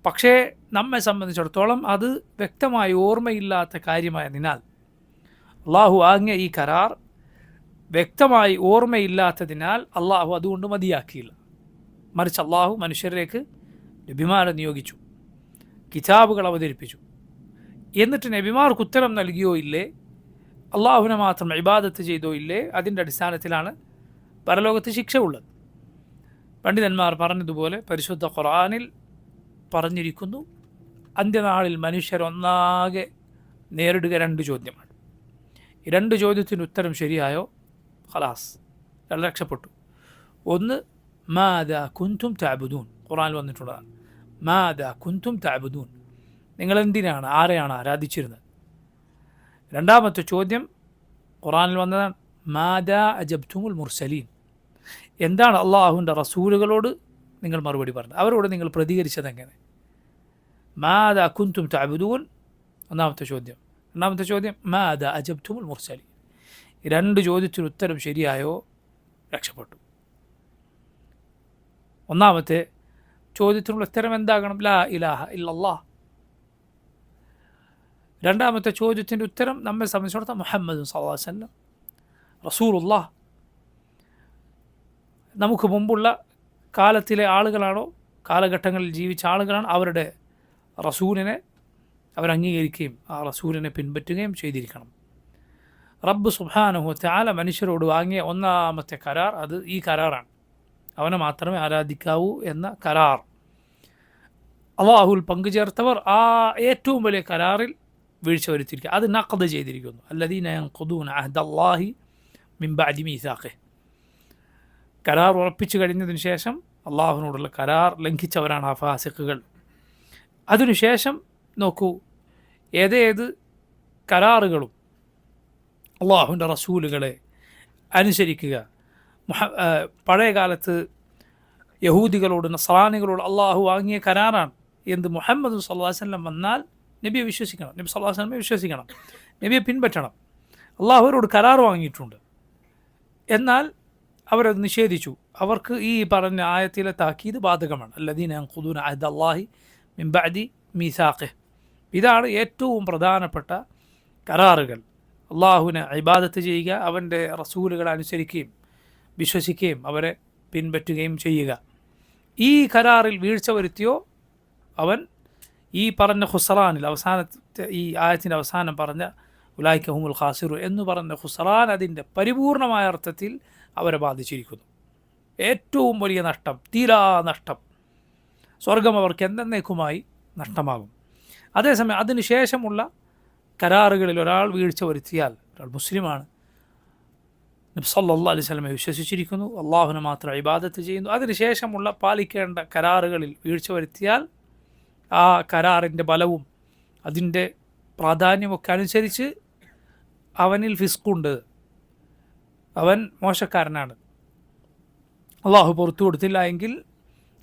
പക്ഷേ നമ്മെ സംബന്ധിച്ചിടത്തോളം അത് വ്യക്തമായി ഓർമ്മയില്ലാത്ത കാര്യമായതിനാൽ അള്ളാഹു ആങ്ങിയ ഈ കരാർ വ്യക്തമായി ഓർമ്മയില്ലാത്തതിനാൽ അള്ളാഹു അതുകൊണ്ട് മതിയാക്കിയില്ല. മറിച്ച് അള്ളാഹു മനുഷ്യരിലേക്ക് നബിമാരെ നിയോഗിച്ചു, കിതാബുകൾ അവതരിപ്പിച്ചു. എന്നിട്ട് നബിമാർക്ക് ഉത്തരം നൽകിയോ ഇല്ലേ, അള്ളാഹുവിനെ മാത്രം ഇബാദത്ത് ചെയ്തോ ഇല്ലേ, അതിൻ്റെ അടിസ്ഥാനത്തിലാണ് പരലോകത്ത് ശിക്ഷ ഉള്ളത്. പണ്ഡിതന്മാർ പറഞ്ഞതുപോലെ പരിശുദ്ധ ഖുർആനിൽ പറഞ്ഞിരിക്കുന്നു, അന്ത്യനാളിൽ മനുഷ്യരൊന്നാകെ നേരിടുക 2 ചോദ്യമാണ്. ഈ 2 ചോദ്യത്തിന് ഉത്തരം ശരിയായോ ഖലാസ്, രക്ഷപ്പെട്ടു. ഒന്ന്, മാദാ കുൻതും തഅബുദൂൻ, ഖുർആനിൽ വന്നിട്ടുള്ളതാണ്. മാദാ കുൻതും തഅബുദൂൻ, നിങ്ങളെന്തിനാണ്, ആരെയാണ് ആരാധിച്ചിരുന്നത്? രണ്ടാമത്തെ ചോദ്യം ഖുർആനിൽ വന്നതാണ്, മാദാ അജബ്തുമുൽ മുർസലീൻ, എന്താണ് അള്ളാഹുവിൻ്റെ റസൂലുകളോട് നിങ്ങൾ മറുപടി പറഞ്ഞത്, അവരോട് നിങ്ങൾ പ്രതികരിച്ചതെങ്ങനെ? മാദാ കുൻതും തഅബുദൂൻ ഒന്നാമത്തെ ചോദ്യം. രണ്ടാമത്തെ ചോദ്യം, മാദാ അജബ്തുമുൽ മുർസലീൻ. 2 ചോദ്യത്തിന് ഉത്തരം ശരിയായോ രക്ഷപ്പെട്ടു. ഒന്നാമത്തെ ചോദ്യത്തിനുള്ള ഉത്തരം എന്താകണം? ലാ ഇലാഹ ഇല്ലല്ലാഹ്. രണ്ടാമത്തെ ചോദ്യത്തിൻ്റെ ഉത്തരം നമ്മെ സംബന്ധിച്ചിടത്തോളം മുഹമ്മദ് സ്വല്ലല്ലാഹു അലൈഹി വസല്ലം റസൂലുള്ളാഹ്. നമുക്ക് മുമ്പുള്ള കാലത്തിലെ ആളുകളാണോ, കാലഘട്ടങ്ങളിൽ ജീവിച്ച ആളുകളാണ്, അവരുടെ റസൂലിനെ അവരംഗീകരിക്കുകയും ആ റസൂലിനെ പിൻപറ്റുകയും ചെയ്തിരിക്കണം. റബ്ബ് സുബ്ഹാനഹു വ തആല മനുഷ്യരോട് വാങ്ങിയ ഒന്നാമത്തെ കരാർ അത് ഈ കരാറാണ്. അവനെ മാത്രമേ ആരാധിക്കാവൂ എന്ന കരാർ. അള്ളാഹുൽ പങ്കുചേർത്തവർ ആ ഏറ്റവും വലിയ കരാറിൽ വീഴ്ച വരുത്തിയിരിക്കുക, അത് നഖദ് ചെയ്തിരിക്കുന്നു. അല്ലദീന യൻഖുദൂന അഹ്ദല്ലാഹി മിൻ ബഅദി മീസാഖിഹി, കരാർ ഉറപ്പിച്ചു കഴിഞ്ഞതിന് ശേഷം അള്ളാഹുവിനോടുള്ള കരാർ ലംഘിച്ചവരാണ് ആ ഫാസിഖുകൾ. അതിനുശേഷം നോക്കൂ, ഏതേത് കരാറുകളും അള്ളാഹുവിൻ്റെ റസൂലുകളെ അനുസരിക്കുക. പഴയ കാലത്ത് യഹൂദികളോട് നസ്രാനികളോട് അള്ളാഹു വാങ്ങിയ കരാറാണ്. എന്ത്? മുഹമ്മദ് സല്ലല്ലാഹു അലൈഹി വസല്ലം വന്നാൽ നബിയെ വിശ്വസിക്കണം, നബി സല്ലല്ലാഹു അലൈഹി വസല്ലമയെ വിശ്വസിക്കണം, നബിയെ പിൻപറ്റണം. അള്ളാഹു അവരോട് കരാർ വാങ്ങിയിട്ടുണ്ട്. എന്നാൽ അവരത് നിഷേധിച്ചു. അവർക്ക് ഈ പറഞ്ഞ ആയത്തിലെ താക്കീത് ബാധകമാണ്. അല്ലദീന യൻഖുദൂന അഹ്ദല്ലാഹി മിൻ ബഅദി മീസാഖിഹി. ഇതാണ് ഏറ്റവും പ്രധാനപ്പെട്ട കരാറുകൾ. അള്ളാഹുവിനെ ഇബാദത്ത് ചെയ്യുക, അവൻ്റെ റസൂലുകളെ അനുസരിക്കുകയും വിശ്വസിക്കുകയും അവരെ പിൻപറ്റുകയും ചെയ്യുക. ഈ കരാറിൽ വീഴ്ച വരുത്തിയോ അവൻ ഈ പറഞ്ഞ ഖുസ്റാനിൽ അവസാനത്തെ ഈ ആയത്തിൻ്റെ അവസാനം പറഞ്ഞ ഉലൈക ഹുമുൽ ഖാസിറു എന്ന് പറഞ്ഞ ഖുസ്റാൻ അതിൻ്റെ പരിപൂർണമായ അർത്ഥത്തിൽ അവരെ ബാധിച്ചിരിക്കുന്നു. ഏറ്റവും വലിയ നഷ്ടം, തീരാ നഷ്ടം. സ്വർഗം അവർക്ക് എന്നേക്കുമായി നഷ്ടമാകും. അതേസമയം അതിനുശേഷമുള്ള കരാറുകളിൽ ഒരാൾ വീഴ്ച വരുത്തിയാൽ, ഒരാൾ മുസ്ലിമാണ്, നബി സല്ലല്ലാഹു അലൈഹി വസല്ലമയെ വിശ്വസിച്ചിരിക്കുന്നു, അള്ളാഹുവിനെ മാത്രം ഇബാദത്ത് ചെയ്യുന്നു, അതിനുശേഷമുള്ള പാലിക്കേണ്ട കരാറുകളിൽ വീഴ്ച വരുത്തിയാൽ ആ കരാറിൻ്റെ ബലവും അതിൻ്റെ പ്രാധാന്യമൊക്കെ അനുസരിച്ച് അവനിൽ ഫിസ്കുണ്ട്, അവൻ മോശക്കാരനാണ്. അള്ളാഹു പുറത്തു കൊടുത്തില്ല എങ്കിൽ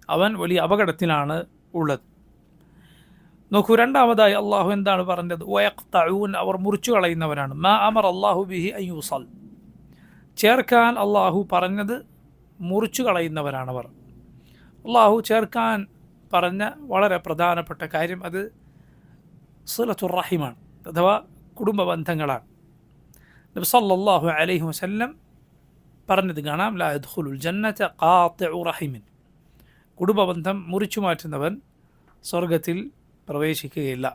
അവൻ വലിയ അപകടത്തിലാണ് ഉള്ളത്. നോക്കൂ, രണ്ടാമതായി അള്ളാഹു എന്താണ് പറഞ്ഞത്? വയഖ്തഊൻ, അവർ മുറിച്ചു കളയുന്നവരാണ്. മാ അമർ അല്ലാഹു ബിഹി അൻ യുസൽ, ചേർക്കാൻ അള്ളാഹു പറഞ്ഞത് മുറിച്ചു കളയുന്നവരാണവർ. അള്ളാഹു ചേർക്കാൻ പറഞ്ഞ വളരെ പ്രധാനപ്പെട്ട കാര്യം അത് സിലത്തുർ റഹിമാണ്, അഥവാ കുടുംബ ബന്ധങ്ങളാണ്. നബി സല്ലല്ലാഹു അലൈഹി വസല്ലം പറഞ്ഞത് കാണാം, ലാ യദ്ഖുലുൽ ജന്നത ഖാതിഉ റഹിമിൻ, കുടുംബബന്ധം മുറിച്ചു മാറ്റുന്നവൻ സ്വർഗത്തിൽ പ്രവേശിക്കുകയില്ല.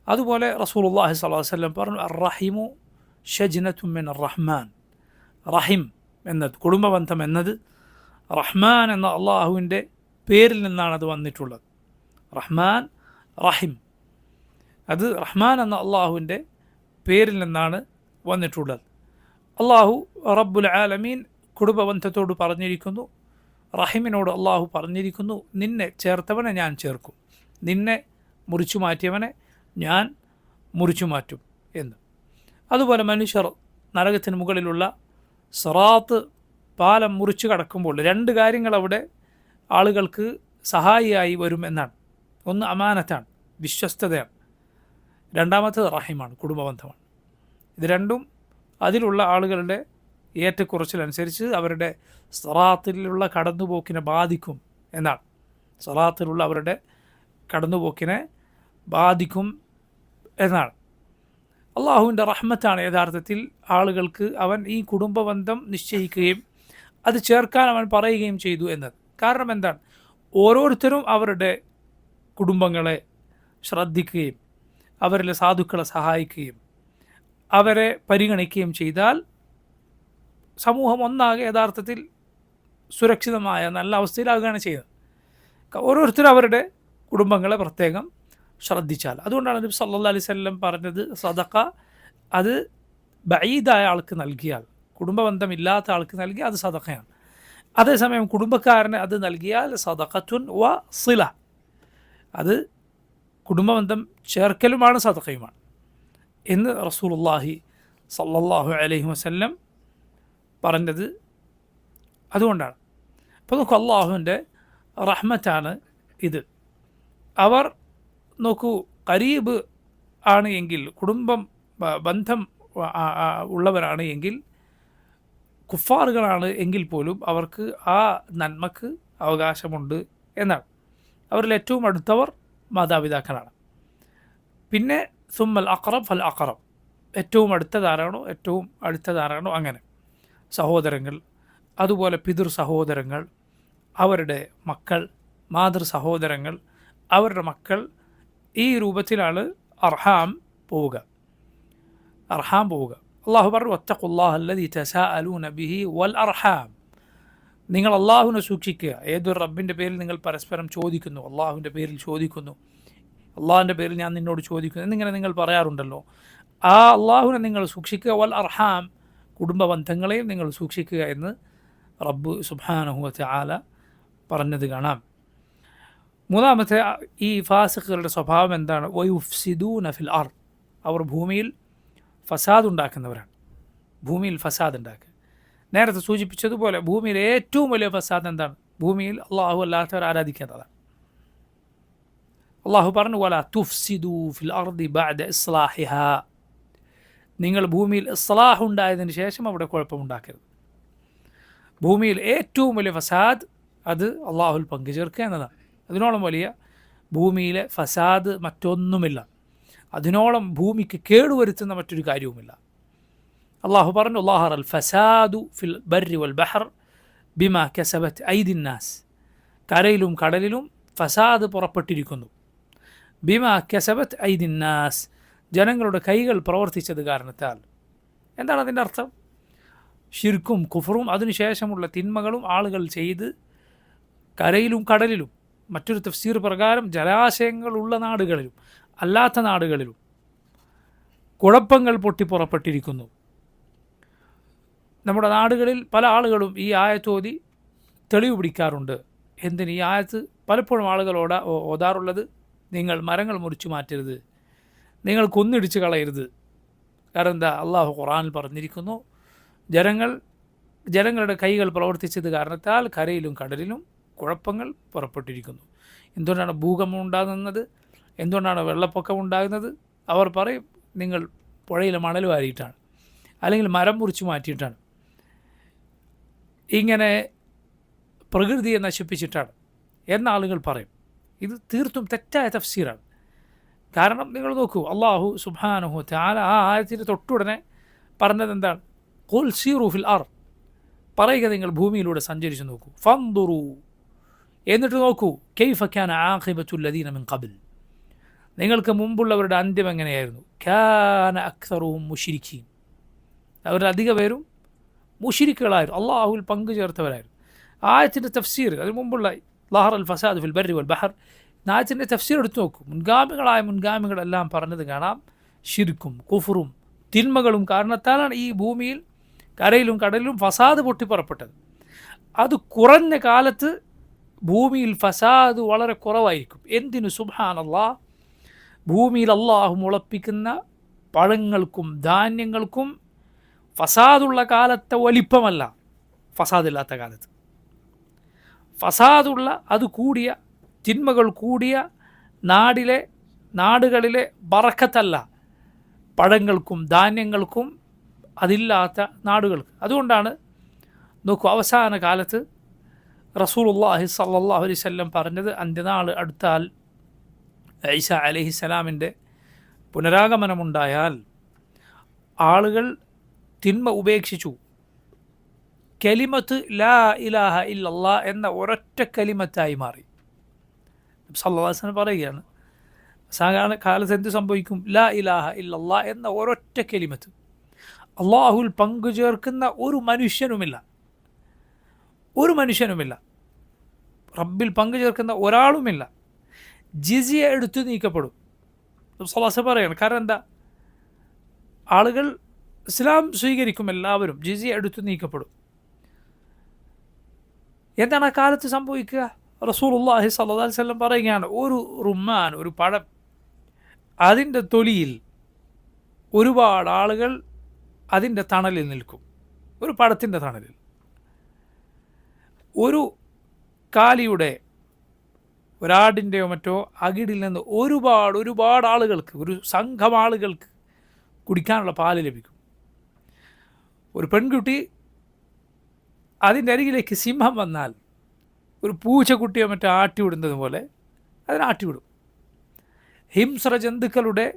അതുപോലെ റസൂലുള്ളാഹി സ്വല്ലല്ലാഹു അലൈഹി വസല്ലം പറഞ്ഞു, അർറഹിമു ഷജ്നത്തുൻ മിനർ റഹ്മാൻ, റഹിം എന്നത്, കുടുംബബന്ധം എന്നത് റഹ്മാൻ എന്ന അള്ളാഹുവിൻ്റെ പേരിൽ നിന്നാണ് അത് വന്നിട്ടുള്ളത്. റഹ്മാൻ, റഹിം, അത് റഹ്മാൻ എന്ന അള്ളാഹുവിൻ്റെ പേരിൽ നിന്നാണ് വന്നിട്ടുള്ളത്. അള്ളാഹു റബ്ബുൽ ആലമീൻ കുടുംബബന്ധത്തോട് പറഞ്ഞിരിക്കുന്നു, റഹിമിനോട് അള്ളാഹു പറഞ്ഞിരിക്കുന്നു, നിന്നെ ചേർത്തവനെ ഞാൻ ചേർക്കും, നിന്നെ മുറിച്ചു മാറ്റിയവനെ ഞാൻ മുറിച്ചു മാറ്റും എന്ന്. അതുപോലെ മനുഷ്യർ നരകത്തിന് മുകളിലുള്ള സിറാത്ത് പാലം മുറിച്ചു കടക്കുമ്പോൾ രണ്ട് കാര്യങ്ങൾ അവിടെ ആളുകൾക്ക് സഹായിയായി വരും എന്നാണ്. ഒന്ന് അമാനത്താണ്, വിശ്വസ്തതയാണ്. രണ്ടാമത്തേത് റഹിമാണ്, കുടുംബബന്ധമാണ്. ഇത് രണ്ടും അതിലുള്ള ആളുകളുടെ ഏറ്റക്കുറച്ചിലനുസരിച്ച് അവരുടെ സിറാത്തിലുള്ള കടന്നുപോക്കിനെ ബാധിക്കും എന്നാണ്. സിറാത്തിലുള്ള അവരുടെ കടന്നുപോക്കിനെ ബാധിക്കും എന്നാണ്. അള്ളാഹുവിൻ്റെ റഹ്മത്താണ് യഥാർത്ഥത്തിൽ ആളുകൾക്ക് അവൻ ഈ കുടുംബബന്ധം നിശ്ചയിക്കുകയും അത് ചേർക്കാൻ അവൻ പറയുകയും ചെയ്തു എന്നത്. കാരണം എന്താണ്? ഓരോരുത്തരും അവരുടെ കുടുംബങ്ങളെ ശ്രദ്ധിക്കുകയും അവരിലെ സാധുക്കളെ സഹായിക്കുകയും അവരെ പരിഗണിക്കുകയും ചെയ്താൽ സമൂഹം ഒന്നാകെ യഥാർത്ഥത്തിൽ സുരക്ഷിതമായ നല്ല അവസ്ഥയിലാകുകയാണ് ചെയ്യുന്നത്. ഓരോരുത്തരും അവരുടെ കുടുംബങ്ങളെ പ്രത്യേകം ശ്രദ്ധിച്ചാൽ. അതുകൊണ്ടാണ് നബി സല്ലല്ലാഹു അലൈഹി വസല്ലം പറഞ്ഞത്, സദഖ അത് ബഈദായ ആൾക്ക് നൽകിയാൽ, കുടുംബബന്ധമില്ലാത്ത ആൾക്ക് നൽകിയാൽ അത് സദഖയാണ്. അതേസമയം കുടുംബക്കാരന് അത് നൽകിയാൽ സദഖത്തുൻ വ സില, അത് കുടുംബബന്ധം ചേർക്കലുമാണ്, സദഖയുമാണ് എന്ന് റസൂലുള്ളാഹി സല്ലല്ലാഹു അലൈഹി വസല്ലം പറഞ്ഞത്. അതുകൊണ്ടാണ്. അപ്പോൾ നോക്കൂ, അള്ളാഹുവിൻ്റെ റഹ്മത്താണ് ഇത്. അവർ നോക്കൂ, ഖരീബ് ആണ് എങ്കിൽ, കുടുംബം ബന്ധം ഉള്ളവരാണ് എങ്കിൽ, കുഫാറുകളാണ് എങ്കിൽ പോലും അവർക്ക് ആ നന്മക്ക് അവകാശമുണ്ട് എന്നാണ്. അവരിൽ ഏറ്റവും അടുത്തവർ മാതാപിതാക്കളാണ്. പിന്നെ സുമ്മൽ അഖറബ് ഫൽ അഖറബ്, ഏറ്റവും അടുത്തതാരാണോ ഏറ്റവും അടുത്തതാരാണോ അങ്ങനെ സഹോദരങ്ങൾ, അതുപോലെ പിതൃ സഹോദരങ്ങൾ, അവരുടെ മക്കൾ, മാതൃ സഹോദരങ്ങൾ, അവരുടെ മക്കൾ, ഈ രൂപത്തിലാണ് അർഹാം പോവുക. അർഹാം പോവുക. അള്ളാഹു പറഞ്ഞു, വത്തഖുല്ലാഹ അല്ലദീ തസാഅലൂന ബിഹി വൽ അർഹാം, നിങ്ങൾ അള്ളാഹുവിനെ സൂക്ഷിക്കുക. ഏതൊരു റബ്ബിൻ്റെ പേരിൽ നിങ്ങൾ പരസ്പരം ചോദിക്കുന്നു, അള്ളാഹുവിൻ്റെ പേരിൽ ചോദിക്കുന്നു, അള്ളാഹുവിൻ്റെ പേരിൽ ഞാൻ നിന്നോട് ചോദിക്കുന്നു എന്നിങ്ങനെ നിങ്ങൾ പറയാറുണ്ടല്ലോ, ആ അള്ളാഹുവിനെ നിങ്ങൾ സൂക്ഷിക്കുക. വൽ അർഹാം, കുടുംബ ബന്ധങ്ങളെയും നിങ്ങൾ സൂക്ഷിക്കുക എന്ന് റബ്ബ് സുബ്ഹാനഹു വ തആല പറഞ്ഞത് കാണാം. മൂന്നാമത്തെ, ഈ ഫാസിഖുകളുടെ സ്വഭാവം എന്താണ്? വയുഫ്സിദൂന ഫിൽ അർദ്, അവർ ഭൂമിയിൽ ഫസാദ് ഉണ്ടാക്കുന്നവരാണ്. ഭൂമിയിൽ ഫസാദ് ഉണ്ടാക്കുക. നേരത്തെ സൂചിപ്പിച്ചതുപോലെ ഭൂമിയിൽ ഏറ്റവും വലിയ ഫസാദ് എന്താണ്? ഭൂമിയിൽ അള്ളാഹു അല്ലാത്തവർ ആരാധിക്കുന്നതാണ്. അള്ളാഹു പറഞ്ഞു, വലാ തുഫ്സിദൂ ഫിൽ അർദി ബഅദ ഇസ്ലാഹിഹാ, നിങ്ങൾ ഭൂമിയിൽ ഇസ്ലാഹ് ഉണ്ടായതിന് ശേഷം അവിടെ കുഴപ്പമുണ്ടാക്കരുത്. ഭൂമിയിൽ ഏറ്റവും വലിയ ഫസാദ് അത് അള്ളാഹുൽ പങ്കുചേർക്കുക എന്നതാണ്. അതിനോളം വലിയ ഭൂമിയിലെ ഫസാദ് മറ്റൊന്നുമില്ല. അതിനോളം ഭൂമിക്ക് കേടുവരുത്തുന്ന മറ്റൊരു കാര്യവുമില്ല. അള്ളാഹു പറഞ്ഞു, ളഹറ അൽ ഫസാദു ഫിൽ ബർരി വൽ ബഹർ ബിമാ കസബത് ഐദിന്നാസ്, കരയിലും കടലിലും ഫസാദ് പുറപ്പെട്ടിരിക്കുന്നു. ബിമാ കസബത് ഐദിന്നാസ്, ജനങ്ങളുടെ കൈകൾ പ്രവർത്തിച്ചത് കാരണത്താൽ. എന്താണ് അതിൻ്റെ അർത്ഥം? ഷിർക്കും കുഫറും അതിനുശേഷമുള്ള തിന്മകളും ആളുകൾ ചെയ്ത് കരയിലും കടലിലും, മറ്റൊരു തഫ്സീർ പ്രകാരം ജലാശയങ്ങളുള്ള നാടുകളിലും അല്ലാത്ത നാടുകളിലും കുഴപ്പങ്ങൾ പൊട്ടിപ്പുറപ്പെട്ടിരിക്കുന്നു. നമ്മുടെ നാടുകളിൽ പല ആളുകളും ഈ ആയത്തോതി തെളിവ് പിടിക്കാറുണ്ട്. എന്തിന്? ഈ ആയത്ത് പലപ്പോഴും ആളുകളോട് ഓതാറുള്ളത്, നിങ്ങൾ മരങ്ങൾ മുറിച്ചു മാറ്റരുത്, നിങ്ങൾ കൊന്നിടിച്ച് കളയരുത്. കാരണം എന്താ? അള്ളാഹു ഖുർആനിൽ പറഞ്ഞിരിക്കുന്നു, ജനങ്ങളുടെ കൈകൾ പ്രവർത്തിച്ചത് കാരണത്താൽ കരയിലും കടലിലും കുഴപ്പങ്ങൾ പുറപ്പെട്ടിരിക്കുന്നു. എന്തുകൊണ്ടാണ് ഭൂകമ്പം ഉണ്ടാകുന്നത്? എന്തുകൊണ്ടാണ് വെള്ളപ്പൊക്കം ഉണ്ടാകുന്നത്? അവർ പറയും, നിങ്ങൾ പുഴയിലെ മണൽ വാരിയിട്ടാണ്, അല്ലെങ്കിൽ മരം മുറിച്ചു മാറ്റിയിട്ടാണ്, ഇങ്ങനെ പ്രകൃതിയെ നശിപ്പിച്ചിട്ടാണ് എന്ന ആളുകൾ പറയും. ഇത് തീർത്തും തെറ്റായ തഫ്സീറാണ്. കാരണം നിങ്ങൾ നോക്കൂ, അള്ളാഹു സുബ്ഹാനഹു വ തആല ആ ആയത്തിന് തൊട്ടുടനെ പറഞ്ഞത് എന്താണ്? ഖുൽ സീറു ഫിൽ അർദ്, പറയുക നിങ്ങൾ ഭൂമിയിലൂടെ സഞ്ചരിച്ചു നോക്കൂ. ഫൻദുറു, എന്നിട്ട് നോക്കൂ, കൈഫ കാന ആഖിബത്തുൽ ലദീന മിൻ ഖബ്ൽ, നിങ്ങൾക്ക് മുമ്പുള്ളവരുടെ അന്ത്യം എങ്ങനെയായിരുന്നു? കാന അക്സറുഹും മുശ്രിക്കീൻ, അവരുടെ അധിക പേരും മുശ്രിക്കുകളായിരുന്നു, അള്ളാഹുവിൽ പങ്കു ചേർത്തവരായിരുന്നു. ആയത്തിൻ്റെ തഫ്സീർ, അതിന് മുമ്പുള്ള ളഹറ അൽ ഫസാദു ഫിൽ ബർരി വൽ ബഹർ, ആയത്തിൻ്റെ തഫ്സീർ എടുത്തു നോക്കൂ. മുൻഗാമികളെല്ലാം പറഞ്ഞത് കാണാം, ഷിർക്കും കുഫറും തിന്മകളും കാരണത്താലാണ് ഈ ഭൂമിയിൽ കരയിലും കടലിലും ഫസാദ് പൊട്ടിപ്പുറപ്പെട്ടത്. അത് കുറഞ്ഞ കാലത്ത് ഭൂമിയിൽ ഫസാദ് വളരെ കുറവായിരിക്കും. എന്തിനു? സുബ്ഹാനല്ലാഹ്, ഭൂമിയിൽ അള്ളാഹു മുളപ്പിക്കുന്ന പഴങ്ങൾക്കും ധാന്യങ്ങൾക്കും ഫസാദുള്ള കാലത്തെ വലിപ്പമല്ല ഫസാദില്ലാത്ത കാലത്ത്. ഫസാദുള്ള, അത് കൂടിയ, തിന്മകൾ കൂടിയ നാടുകളിലെ ബറക്കത്തല്ല പഴങ്ങൾക്കും ധാന്യങ്ങൾക്കും അതില്ലാത്ത നാടുകൾക്ക്. അതുകൊണ്ടാണ് നോക്കൂ, അവസാന കാലത്ത് റസൂലുള്ളാഹി സ്വല്ലല്ലാഹു അലൈഹി വസല്ലം പറഞ്ഞത്, അന്ത്യനാൾ അടുത്താൽ, ഈസ അലൈഹിസ്സലാമിൻ്റെ പുനരാഗമനമുണ്ടായാൽ ആളുകൾ തിന്മ ഉപേക്ഷിച്ചു കലിമത്ത് ലാ ഇലാഹ ഇല്ലല്ലാ എന്ന ഒരൊറ്റ കലിമത്തായി മാറി. സല്ലല്ലാഹു അലൈഹി വസല്ലം പറയുകയാണ്, സാധാരണ കാലത്ത് എന്ത് സംഭവിക്കും? ലാ ഇലാഹ ഇല്ലല്ലാ എന്ന ഒരൊറ്റ കലിമത്ത്, അള്ളാഹുൽ പങ്കു ചേർക്കുന്ന ഒരു മനുഷ്യനുമില്ല, റബ്ബിൽ പങ്കു ചേർക്കുന്ന ഒരാളുമില്ല. ജിസിയ എടുത്തു നീക്കപ്പെടും. സല്ലല്ലാഹു പറയാണ്. കാരണം എന്താ? ആളുകൾ ഇസ്ലാം സ്വീകരിക്കും, എല്ലാവരും ജിസിയ എടുത്തു നീക്കപ്പെടും. എന്താണ് ആ കാലത്ത് സംഭവിക്കുക? റസൂലുള്ളാഹി സ്വല്ലല്ലാഹു അലൈഹി വസല്ലം പറയുകയാണ്, ഒരു റുമ്മാൻ, ഒരു പഴം, അതിൻ്റെ തൊലിയിൽ ഒരുപാട് ആളുകൾ അതിൻ്റെ തണലിൽ നിൽക്കും. ഒരു പഴത്തിൻ്റെ തണലിൽ ഒരു കാലിയുടെ, ഒരാടിൻ്റെയോ മറ്റോ അകിടിൽ നിന്ന് ഒരുപാട് ആളുകൾക്ക്, ഒരു സംഘം ആളുകൾക്ക് കുടിക്കാനുള്ള പാല് ലഭിക്കും. ഒരു പെൺകുട്ടി, അതിൻ്റെ അരികിലേക്ക് സിംഹം വന്നാൽ ഒരു പൂച്ചക്കുട്ടിയോ മറ്റോ ആട്ടിവിടുന്നത് പോലെ അതിനാട്ടിവിടും. ഹിംസ്ര ജന്തുക്കളുടെ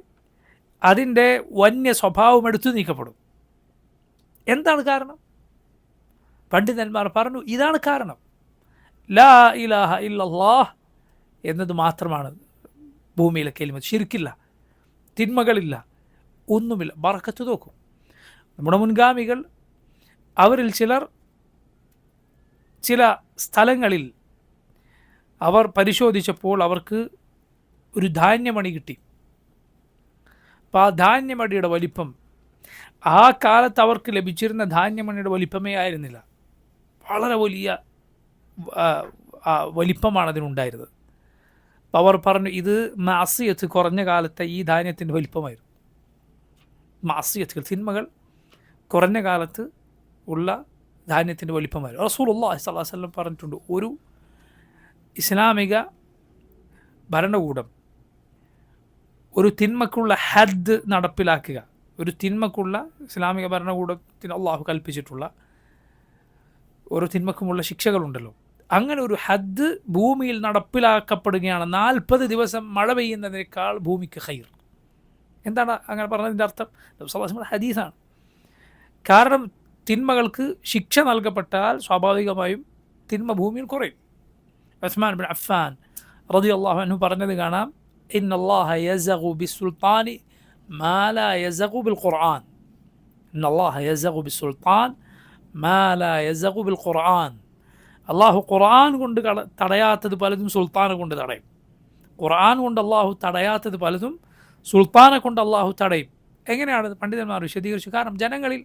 അതിൻ്റെ വന്യ സ്വഭാവം എടുത്തു നീക്കപ്പെടും. എന്താണ് കാരണം? പണ്ഡിതന്മാർ പറഞ്ഞു, ഇതാണ് കാരണം. ലാ ഇലാഹ ഇല്ലല്ലാഹ് എന്നത് മാത്രമാണ് ഭൂമിയിലെ കലിമത്ത്. ശിർക്കില്ല, തിന്മകളില്ല, ഒന്നുമില്ല. ബറക്കത്ത് നോക്കും. നമ്മുടെ മുൻഗാമികൾ, അവരിൽ ചിലർ ചില സ്ഥലങ്ങളിൽ അവർ പരിശോധിച്ചപ്പോൾ അവർക്ക് ഒരു ധാന്യമണി കിട്ടി. അപ്പോൾ ആ ധാന്യമണിയുടെ വലിപ്പം ആ കാലത്ത് അവർക്ക് ലഭിച്ചിരുന്ന ധാന്യമണിയുടെ വലിപ്പമേ ആയിരുന്നില്ല. വളരെ വലിയ വലിപ്പമാണ് അതിനുണ്ടായിരുന്നത്. അപ്പോൾ അവർ പറഞ്ഞു, ഇത് മാസിയത്ത് കുറഞ്ഞ കാലത്തെ ഈ ധാന്യത്തിൻ്റെ വലിപ്പമായിരുന്നു. മാസിയത്തുകൾ, തിന്മകൾ കുറഞ്ഞ കാലത്ത് ഉള്ള ധാന്യത്തിൻ്റെ വലിപ്പമായിരുന്നു. റസൂലുള്ളാഹി സ്വല്ലല്ലാഹു അലൈഹി വസല്ലം പറഞ്ഞിട്ടുണ്ട്, ഒരു ഇസ്ലാമിക ഭരണകൂടം ഒരു തിന്മക്കുള്ള ഹദ് നടപ്പിലാക്കുക, ഒരു തിന്മക്കുള്ള ഇസ്ലാമിക ഭരണകൂടത്തിന് അള്ളാഹു കൽപ്പിച്ചിട്ടുള്ള ഓരോ തിന്മക്കുമുള്ള ശിക്ഷകളുണ്ടല്ലോ, അങ്ങനെ ഒരു ഹദ് ഭൂമിയിൽ നടപ്പിലാക്കപ്പെടുകയാണ് 40 ദിവസം മഴ പെയ്യുന്നതിനേക്കാൾ ഭൂമിക്ക് ഖൈർ. എന്താണ് അങ്ങനെ പറഞ്ഞതിൻ്റെ അർത്ഥം? നബി സല്ലല്ലാഹു അലൈഹി വസല്ലം ഹദീസാണ്. കാരണം തിന്മകൾക്ക് ശിക്ഷ നൽകപ്പെട്ടാൽ സ്വാഭാവികമായും തിന്മ ഭൂമിയിൽ കുറയും. ഉസ്മാൻ ബിൻ അഫ്ഫാൻ റളിയല്ലാഹു അൻഹു പറഞ്ഞത് കാണാം, ഇന്നല്ലാഹ യസഗു ബിസ്സുൽത്താനി മാ ലാ യസഗു ബിൽ ഖുർആൻ. ഇന്നല്ലാഹ യസഗു ബിസ്സുൽത്താൻ മാ ലാ യസഗു ബിൽ ഖുർആൻ. അള്ളാഹു ഖുർആൻ കൊണ്ട് തടയാത്തത് പലതും സുൽത്താനെ കൊണ്ട് തടയും. ഖുർആൻ കൊണ്ട് അള്ളാഹു തടയാത്തത് പലതും സുൽത്താനെ കൊണ്ട് അള്ളാഹു തടയും. എങ്ങനെയാണ് പണ്ഡിതന്മാർ വിശദീകരിച്ചു? കാരണം ജനങ്ങളിൽ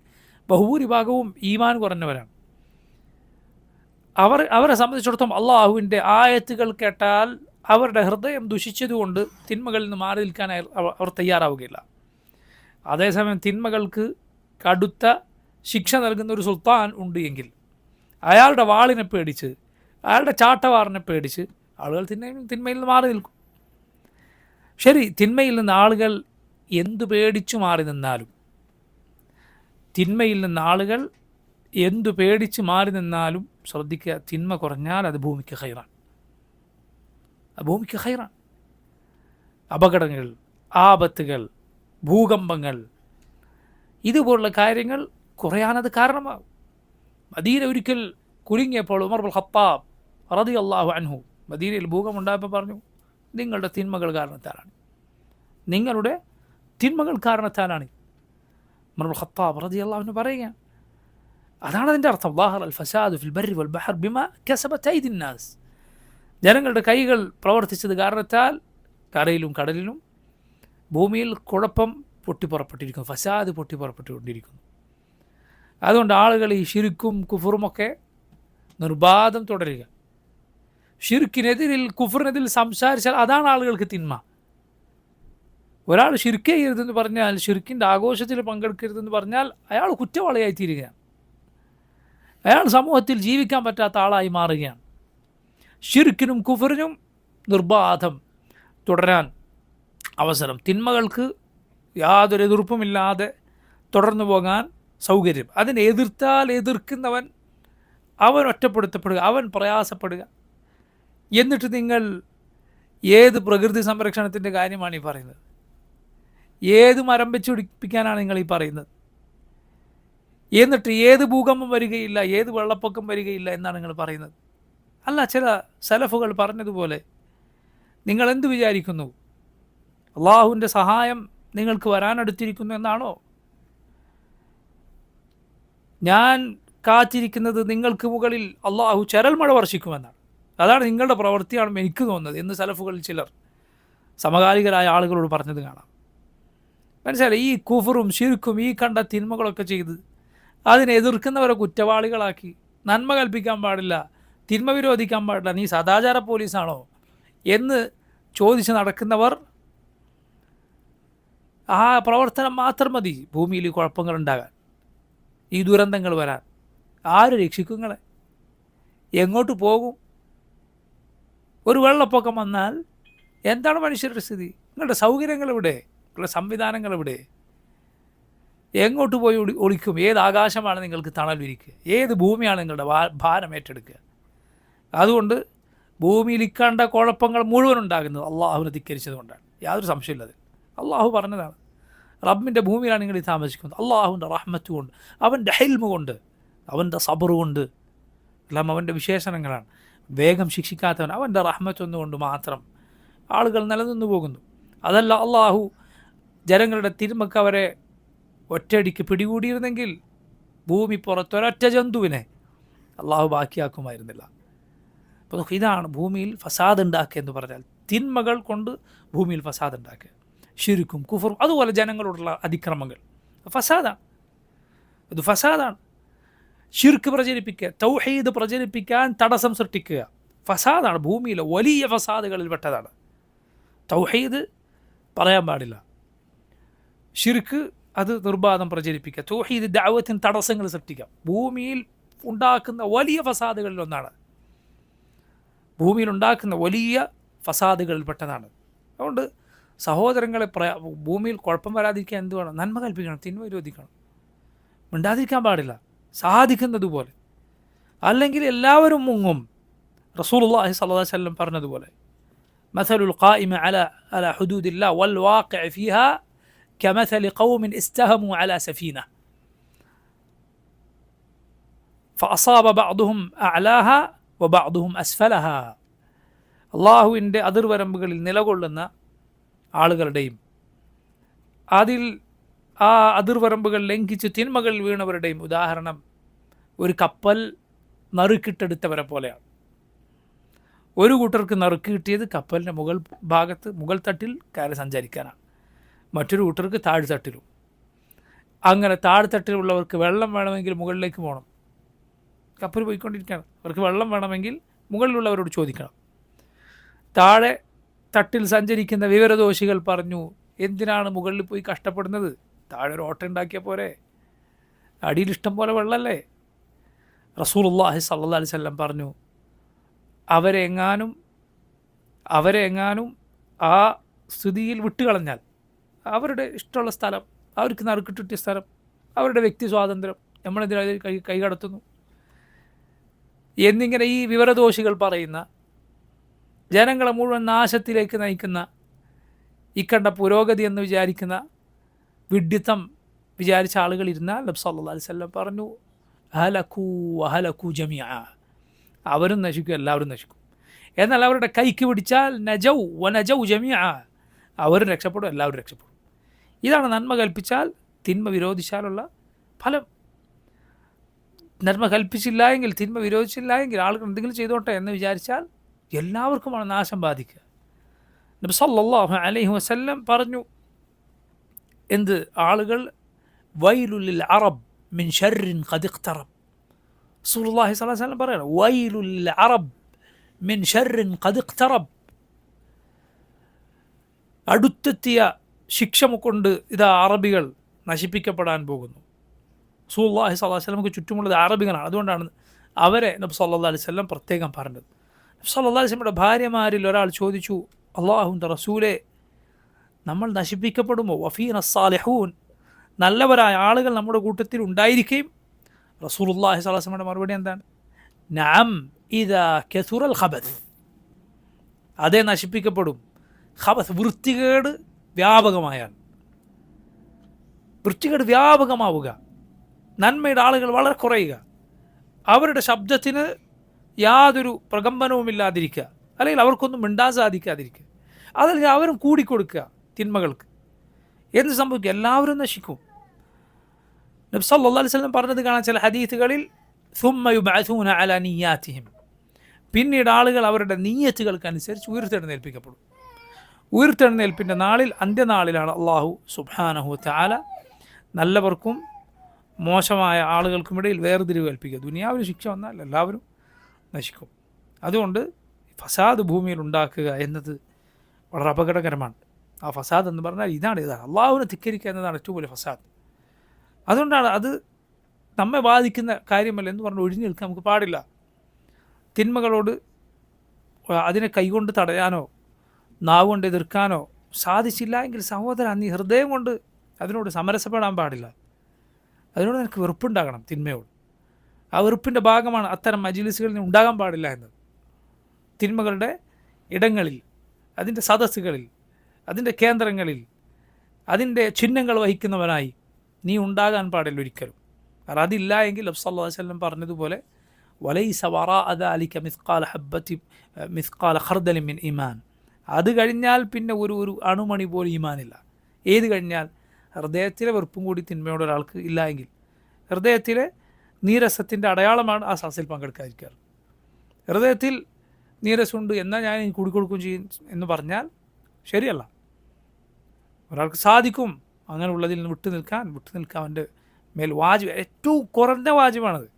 ബഹുഭൂരിഭാഗവും ഈമാൻ കുറഞ്ഞവരാണ്. അവരെ സംബന്ധിച്ചിടത്തോളം അള്ളാഹുവിൻ്റെ ആയത്തുകൾ കേട്ടാൽ അവരുടെ ഹൃദയം ദുഷിച്ചതുകൊണ്ട് തിന്മകളിൽ നിന്ന് മാറി നിൽക്കാനായി അവർ തയ്യാറാവുകയില്ല. അതേസമയം തിന്മകൾക്ക് കടുത്ത ശിക്ഷ നൽകുന്ന ഒരു സുൽത്താൻ ഉണ്ട് എങ്കിൽ അയാളുടെ വാളിനെ പേടിച്ച്, അയാളുടെ ചാട്ടവാറിനെ പേടിച്ച് ആളുകൾ തിന്മയിൽ നിന്ന് മാറി നിൽക്കും. ശരി, തിന്മയിൽ നിന്ന് ആളുകൾ എന്തു പേടിച്ചു മാറി നിന്നാലും, തിന്മയിൽ നിന്ന് ആളുകൾ എന്തു പേടിച്ച് മാറി നിന്നാലും ശ്രദ്ധിക്കുക, തിന്മ കുറഞ്ഞാൽ അത് ഭൂമിക്ക് ഖൈറാണ്. ഭൂമിക്ക് ഖൈറാണ്. അപകടങ്ങൾ, ആപത്തുകൾ, ഭൂകമ്പങ്ങൾ, ഇതുപോലുള്ള കാര്യങ്ങൾ കുറയാനത് കാരണമാകും. മദീന ഒരിക്കൽ കുലുങ്ങിയപ്പോൾ ഉമർ ഇബ്നുൽ ഖത്താബ് റളിയല്ലാഹു അൻഹു മദീനയിൽ ഭൂകമ്പം ഉണ്ടായപ്പോൾ പറഞ്ഞു, നിങ്ങളുടെ തിന്മകൾ കാരണത്താലാണ്, നിങ്ങളുടെ തിന്മകൾ കാരണത്താലാണ്. ഉമർ ഇബ്നുൽ ഖത്താബ് റളിയല്ലാഹു അൻഹു പറയുകയാണ്, അതാണ് അതിൻ്റെ അർത്ഥം. ളാഹറ അൽ ഫസാദു ഫിൽ ബർരി വൽ ബഹർ ബിമാ കസബത് ഐദിൻ നാസ്. ജനങ്ങളുടെ കൈകൾ പ്രവർത്തിച്ചത് കാരണത്താൽ കരയിലും കടലിലും ഭൂമിയിൽ കുഴപ്പം പൊട്ടിപ്പുറപ്പെട്ടിരിക്കുന്നു, ഫസാദ് പൊട്ടിപ്പുറപ്പെട്ടുകൊണ്ടിരിക്കുന്നു. അതുകൊണ്ട് ആളുകൾ ഈ ഷിർക്കും കുഫറുമൊക്കെ നിർബാധം തുടരുക. ഷിർക്കിനെതിരിൽ, കുഫറിനെതിരിൽ സംസാരിച്ചാൽ അതാണ് ആളുകൾക്ക് തിന്മ. ഒരാൾ ഷിർക്ക് ചെയ്യരുതെന്ന് പറഞ്ഞാൽ, ഷിർക്കിൻ്റെ ആഘോഷത്തിൽ പങ്കെടുക്കരുതെന്ന് പറഞ്ഞാൽ അയാൾ കുറ്റവാളിയായി തീരുകയാണ്. അയാൾ സമൂഹത്തിൽ ജീവിക്കാൻ പറ്റാത്ത ആളായി മാറുകയാണ്. ഷിർക്കിനും കുഫറിനും നിർബാധം തുടരാൻ അവസരം, തിന്മകൾക്ക് യാതൊരു എതിർപ്പുമില്ലാതെ തുടർന്നു പോകാൻ സൗകര്യം. അതിനെ എതിർത്താൽ എതിർക്കുന്നവൻ അവൻ ഒറ്റപ്പെടുത്തപ്പെടുക, അവൻ പ്രയാസപ്പെടുക. എന്നിട്ട് നിങ്ങൾ ഏത് പ്രകൃതി സംരക്ഷണത്തിൻ്റെ കാര്യമാണ് ഈ പറയുന്നത്? ഏത് മരം വെച്ച് പിടിപ്പിക്കാനാണ് നിങ്ങൾ ഈ പറയുന്നത്? എന്നിട്ട് ഏത് ഭൂകമ്പം വരികയില്ല, ഏത് വെള്ളപ്പൊക്കം വരികയില്ല എന്നാണ് നിങ്ങൾ പറയുന്നത്? അല്ല, ചില സലഫുകൾ പറഞ്ഞതുപോലെ നിങ്ങൾ എന്ത് വിചാരിക്കുന്നു? അള്ളാഹുവിൻ്റെ സഹായം നിങ്ങൾക്ക് വരാനടുത്തിരിക്കുന്നു എന്നാണോ? ഞാൻ കാത്തിരിക്കുന്നത് നിങ്ങൾക്ക് മുകളിൽ അള്ളാഹു ചരൽ മഴ വർഷിക്കുമെന്നാണ്. അതാണ് നിങ്ങളുടെ പ്രവൃത്തിയാണെന്ന് എനിക്ക് തോന്നുന്നത് എന്ന് സലഫുകളിൽ ചിലർ സമകാലികരായ ആളുകളോട് പറഞ്ഞത് കാണാം. മനസ്സിലായി? ഈ കുഫറും ഷിർക്കും ഈ കണ്ട തിന്മകളൊക്കെ ചെയ്ത് അതിനെ എതിർക്കുന്നവരെ കുറ്റവാളികളാക്കി, നന്മ കൽപ്പിക്കാൻ പാടില്ല, തിന്മ വിരോധിക്കാൻ പാടില്ല, നീ സദാചാര പോലീസാണോ എന്ന് ചോദിച്ച് നടക്കുന്നവർ, ആ പ്രവർത്തനം മാത്രം മതി ഭൂമിയിൽ കുഴപ്പങ്ങൾ ഉണ്ടാകാൻ, ഈ ദുരന്തങ്ങൾ വരാൻ. ആര് രക്ഷിക്കും നിങ്ങളെ? എങ്ങോട്ട് പോകും? ഒരു വെള്ളപ്പൊക്കം വന്നാൽ എന്താണ് മനുഷ്യരുടെ സ്ഥിതി? നിങ്ങളുടെ സൗകര്യങ്ങൾ എവിടെ? നിങ്ങളുടെ സംവിധാനങ്ങൾ എവിടെ? എങ്ങോട്ട് പോയി ഒളിക്കും? ഏത് ആകാശമാണ് നിങ്ങൾക്ക് തണൽ വിരിക്കുക? ഏത് ഭൂമിയാണ് നിങ്ങളുടെ ഭാരം ഏറ്റെടുക്കുക? അതുകൊണ്ട് ഭൂമിയിൽ ഇക്കണ്ട കുഴപ്പങ്ങൾ മുഴുവൻ ഉണ്ടാകുന്നത് അള്ളാഹുവിനെ ധിക്കരിച്ചത് കൊണ്ടാണ്. യാതൊരു സംശയമില്ലത്. അള്ളാഹു പറഞ്ഞതാണ്, റബ്ബിൻ്റെ ഭൂമിയിലാണ് നിങ്ങൾ ഈ താമസിക്കുന്നത്. അള്ളാഹുവിൻ്റെ റഹ്മത്ത് കൊണ്ട്, അവൻ്റെ ഹെൽമ് കൊണ്ട്, അവൻ്റെ സബർ കൊണ്ട്, എല്ലാം അവൻ്റെ വിശേഷണങ്ങളാണ്. വേഗം ശിക്ഷിക്കാത്തവൻ, അവൻ്റെ റഹ്മത്തൊന്നുകൊണ്ട് മാത്രം ആളുകൾ നിലനിന്നു പോകുന്നു. അതല്ല, അള്ളാഹു ജനങ്ങളുടെ തിന്മക്ക് അവരെ ഒറ്റയടിക്ക് പിടികൂടിയിരുന്നെങ്കിൽ ഭൂമി പുറത്തൊരൊറ്റ ജന്തുവിനെ അള്ളാഹു ബാക്കിയാക്കുമായിരുന്നില്ല. അപ്പോൾ ഇതാണ് ഭൂമിയിൽ ഫസാദ് ഉണ്ടാക്കുക എന്ന് പറഞ്ഞാൽ, തിന്മകൾ കൊണ്ട് ഭൂമിയിൽ ഫസാദ് ഉണ്ടാക്കുക. ശിർക്കും കുഫറും അതുപോലെ ജനങ്ങളോടുള്ള അതിക്രമങ്ങൾ ഫസാദാണ്. ഇത് ഫസാദാണ്. ശിർക്ക് പ്രചരിപ്പിക്കുക, തൗഹീദ് പ്രചരിപ്പിക്കാൻ തടസ്സം സൃഷ്ടിക്കുക ഫസാദാണ്. ഭൂമിയിലെ വലിയ ഫസാദുകളിൽ പെട്ടതാണ്. തൗഹീദ് പറയാൻ പാടില്ല, ശിർക്ക് അത് നിർബാധം പ്രചരിപ്പിക്കുക, തൗഹീദ് ദഅവത്തിന് തടസ്സങ്ങൾ സൃഷ്ടിക്കുക ഭൂമിയിൽ ഉണ്ടാക്കുന്ന വലിയ ഫസാദുകളിൽ ഒന്നാണ്. ഭൂമിയിൽ ഉണ്ടാക്കുന്ന വലിയ ഫസാദുകളിൽപ്പെട്ടതാണ്. അതുകൊണ്ട് സഹോദരങ്ങളെ ഭൂമിയിൽ കുഴപ്പം വരാതിരിക്കാൻ എന്ത് വേണം? നന്മ കൽപ്പിക്കണം, തിന്മ വിരോധിക്കണം, മിണ്ടാതിരിക്കാൻ പാടില്ല സാധിക്കുന്നതുപോലെ. അല്ലെങ്കിൽ എല്ലാവരും മുങ്ങും. റസൂലുള്ളാഹി സ്വല്ലല്ലാഹു അലൈഹി വസല്ലം പറഞ്ഞതുപോലെ, മസലുൽ ഖായിമ അലാ ഹുദൂദില്ലാഹി വൽ വാഖിഅ ഫീഹാ കമസലി ഖൗമിൻ ഇസ്തഹമു അലാ സഫീന ഫഅസാബ ബഅദുഹും അഅലാഹ വബഅദുഹും അസ്ഫലഹ. അള്ളാഹുവിൻ്റെ അതിർവരമ്പുകളിൽ നിലകൊള്ളുന്ന ആളുകളുടെയും അതിൽ ആ അതിർവരമ്പുകൾ ലംഘിച്ച് തിന്മകൾ വീണവരുടെയും ഉദാഹരണം ഒരു കപ്പൽ നറുക്കിട്ടെടുത്തവരെ പോലെയാണ്. ഒരു കൂട്ടർക്ക് നറുക്ക് കിട്ടിയത് കപ്പലിൻ്റെ മുകൾ തട്ടിൽ കയറി സഞ്ചരിക്കാനാണ്, മറ്റൊരു കൂട്ടർക്ക് താഴ്ത്തട്ടിലും. അങ്ങനെ താഴ്ത്തട്ടിലുള്ളവർക്ക് വെള്ളം വേണമെങ്കിൽ മുകളിലേക്ക് പോകണം. കപ്പൽ പോയിക്കൊണ്ടിരിക്കുകയാണ്, അവർക്ക് വെള്ളം വേണമെങ്കിൽ മുകളിലുള്ളവരോട് ചോദിക്കണം. താഴെ തട്ടിൽ സഞ്ചരിക്കുന്ന വിവരദോഷികൾ പറഞ്ഞു, എന്തിനാണ് മുകളിൽ പോയി കഷ്ടപ്പെടുന്നത്? താഴെ ഒരു ഓട്ടം ഉണ്ടാക്കിയാൽ പോരെ, അടിയിൽ ഇഷ്ടം പോലെ വെള്ളമല്ലേ. റസൂലുള്ളാഹി സ്വല്ലല്ലാഹു അലൈഹി വസല്ലം പറഞ്ഞു, അവരെങ്ങാനും ആ സ്ഥിതിയിൽ വിട്ടുകളഞ്ഞാൽ, അവരുടെ ഇഷ്ടമുള്ള സ്ഥലം, അവർക്ക് നറുക്കിട്ടിട്ടിയ സ്ഥലം, അവരുടെ വ്യക്തി സ്വാതന്ത്ര്യം നമ്മളെന്തിനാ കൈകടത്തുന്നു എന്നിങ്ങനെ ഈ വിവരദോഷികൾ പറയുന്ന, ജനങ്ങളെ മുഴുവൻ നാശത്തിലേക്ക് നയിക്കുന്ന, ഇക്കണ്ട പുരോഗതി എന്ന് വിചാരിക്കുന്ന വിഡ്ഢിത്തം വിചാരിച്ച ആളുകൾ ഇരുന്നാൽ നബി സല്ലല്ലാഹു അലൈഹി വസല്ലം പറഞ്ഞു, ഹലകൂ ജമീഅ, അവരും നശിക്കും, എല്ലാവരും നശിക്കും. എന്നാൽ അവരുടെ കൈക്ക് പിടിച്ചാൽ നജൗ ജമീഅ, അവരും രക്ഷപ്പെടും, എല്ലാവരും രക്ഷപ്പെടും. ഇതാണ് നന്മ കൽപ്പിച്ചാൽ തിന്മ വിരോധിച്ചാലുള്ള ഫലം. നന്മ കൽപ്പിച്ചില്ല എങ്കിൽ, തിന്മ വിരോധിച്ചില്ല എങ്കിൽ, ആളുകൾ എന്തെങ്കിലും ചെയ്തോട്ടെ എന്ന് വിചാരിച്ചാൽ എല്ലാവർക്കുമാണ് നാശം ബാധിക്കുക. നബി സല്ലല്ലാഹു അലൈഹി വസല്ലം പറഞ്ഞു, എന്ത് ആളുകൾ വൈലുൽ ലിൽ അറബ് മിൻ ശർരിൻ ഖദ് ഇഖ്തറബ്. റസൂലുള്ളാഹി സ്വല്ലല്ലാഹു അലൈഹി വസല്ലം പറയാണ്, വൈലുൽ ലിൽ അറബ് മിൻ ശർരിൻ ഖദ് ഇഖ്തറബ്. അടുത്തെത്തിയ ശിക്ഷ കൊണ്ട് ഇതാ അറബികൾ നശിപ്പിക്കപ്പെടാൻ പോകുന്നു. റസൂലുള്ളാഹി സ്വല്ലല്ലാഹു അലൈഹി വസല്ലമക്ക് ചുറ്റുമുള്ളത് അറബികളാണ്. അതുകൊണ്ടാണ് അവരെ നബി സല്ലല്ലാഹു അലൈഹി വസല്ലം പ്രത്യേകം പറഞ്ഞത്. നബി സല്ലല്ലാഹു അലൈഹി വസല്ലമയുടെ ഭാര്യമാരിൽ ഒരാൾ ചോദിച്ചു, അല്ലാഹുവിൻ്റെ റസൂലേ, നമ്മൾ നശിപ്പിക്കപ്പെടുമോ? വഫീന സ്സാലിഹൂൻ, നല്ലവരായ ആളുകൾ നമ്മുടെ കൂട്ടത്തിൽ ഉണ്ടായിരിക്കുകയും. റസൂലുള്ളാഹി സ്വല്ലല്ലാഹു അലൈഹി വസല്ലമയുടെ മറുപടി എന്താണ്? നഅം ഇദാ കസുറൽ ഖബസ്, അതേ നശിപ്പിക്കപ്പെടും. ഖബസ്, വൃത്തികേട് വ്യാപകമായാൽ, വൃത്തികേട് വ്യാപകമാവുക, നന്മയുടെ ആളുകൾ വളരെ കുറയുക, അവരുടെ ശബ്ദത്തിന് യാതൊരു പ്രകമ്പനവുമില്ലാതിരിക്കുക, അല്ലെങ്കിൽ അവർക്കൊന്നും മിണ്ടാൻ സാധിക്കാതിരിക്കുക, അതല്ലെങ്കിൽ അവരും കൂടിക്കൊടുക്കുക തിന്മകൾക്ക്, എന്ത് സംഭവിക്കും? എല്ലാവരും നശിക്കും. നബി സല്ലല്ലാഹു അലൈഹി വസല്ലം പറഞ്ഞത് കാണാൻ ചില ഹദീസുകളിൽ, സുമ്മ യുബ്അസൂന അലാ നിയ്യാതിഹിം, പിന്നീട് ആളുകൾ അവരുടെ നീയത്തുകൾക്കനുസരിച്ച് ഉയർത്തെഴുന്നേൽപ്പിക്കപ്പെടും. ഉയർത്തെഴുന്നേൽപ്പിൻ്റെ നാളിൽ, അന്ത്യനാളിലാണ് അള്ളാഹു സുബ്ഹാനഹു വതആല നല്ലവർക്കും മോശമായ ആളുകൾക്കുമിടയിൽ വേർതിരിവ് കൽപ്പിക്കുക. ദുനിയാവിന് ശിക്ഷ വന്നാൽ എല്ലാവരും നശിക്കും. അതുകൊണ്ട് ഫസാദ് ഭൂമിയിൽ ഉണ്ടാക്കുക എന്നത് വളരെ അപകടകരമാണ്. ആ ഫസാദ് എന്ന് പറഞ്ഞാൽ ഇതാണ് അള്ളാഹുവിനെ ധിക്കരിക്കുക എന്നതാണ് ഏറ്റവും വലിയ ഫസാദ്. അതുകൊണ്ടാണ് അത് നമ്മെ ബാധിക്കുന്ന കാര്യമല്ല എന്ന് പറഞ്ഞ് ഒഴിഞ്ഞു നിൽക്കാൻ നമുക്ക് പാടില്ല. തിന്മകളോട് അതിനെ കൈകൊണ്ട് തടയാനോ നാവ് കൊണ്ട് എതിർക്കാനോ സാധിച്ചില്ല എങ്കിൽ സഹോദരൻ, നീ ഹൃദയം കൊണ്ട് അതിനോട് സമരസപ്പെടാൻ പാടില്ല. അതിനോട് നിനക്ക് വെറുപ്പുണ്ടാകണം തിന്മയോട്. ആ വെറുപ്പിൻ്റെ ഭാഗമാണ് അത്തരം മജ്‌ലിസുകളിൽ ഉണ്ടാകാൻ പാടില്ല എന്നത്. തിന്മകളുടെ ഇടങ്ങളിൽ, അതിൻ്റെ സദസ്സുകളിൽ, അതിൻ്റെ കേന്ദ്രങ്ങളിൽ, അതിൻ്റെ ചിഹ്നങ്ങൾ വഹിക്കുന്നവനായി നീ ഉണ്ടാകാൻ പാടില്ല ഒരിക്കലും. കാരണം അതില്ല എങ്കിൽ നബി സല്ലല്ലാഹു അലൈഹി വസല്ലം പറഞ്ഞതുപോലെ, വലൈസ വറാഅ ദാലിക മിസ്ഖാല ഖർദലിൻ മിൻ ഈമാൻ, അത് കഴിഞ്ഞാൽ പിന്നെ ഒരു അണുമണി പോലും ഈമാനില്ല. ഏത് കഴിഞ്ഞാൽ? ഹൃദയത്തിലെ വെറുപ്പും കൂടി തിന്മയോട് ഒരാൾക്ക് ഇല്ല എങ്കിൽ, ഹൃദയത്തിലെ നീരസത്തിൻ്റെ അടയാളമാണ് ആ സദസ്സിൽ പങ്കെടുക്കാതിരിക്കാറ്. ഹൃദയത്തിൽ നീരസമുണ്ട് എന്നാൽ ഞാൻ എനിക്ക് കൂടിക്കൊടുക്കുകയും ചെയ്യും എന്ന് പറഞ്ഞാൽ ശരിയല്ല. ഒരാൾക്ക് സാധിക്കും അങ്ങനെയുള്ളതിൽ നിന്ന് വിട്ടു നിൽക്കാൻ അവൻ്റെ മേൽ വാജിബ്, ഏറ്റവും കുറഞ്ഞ വാജിബാണത്,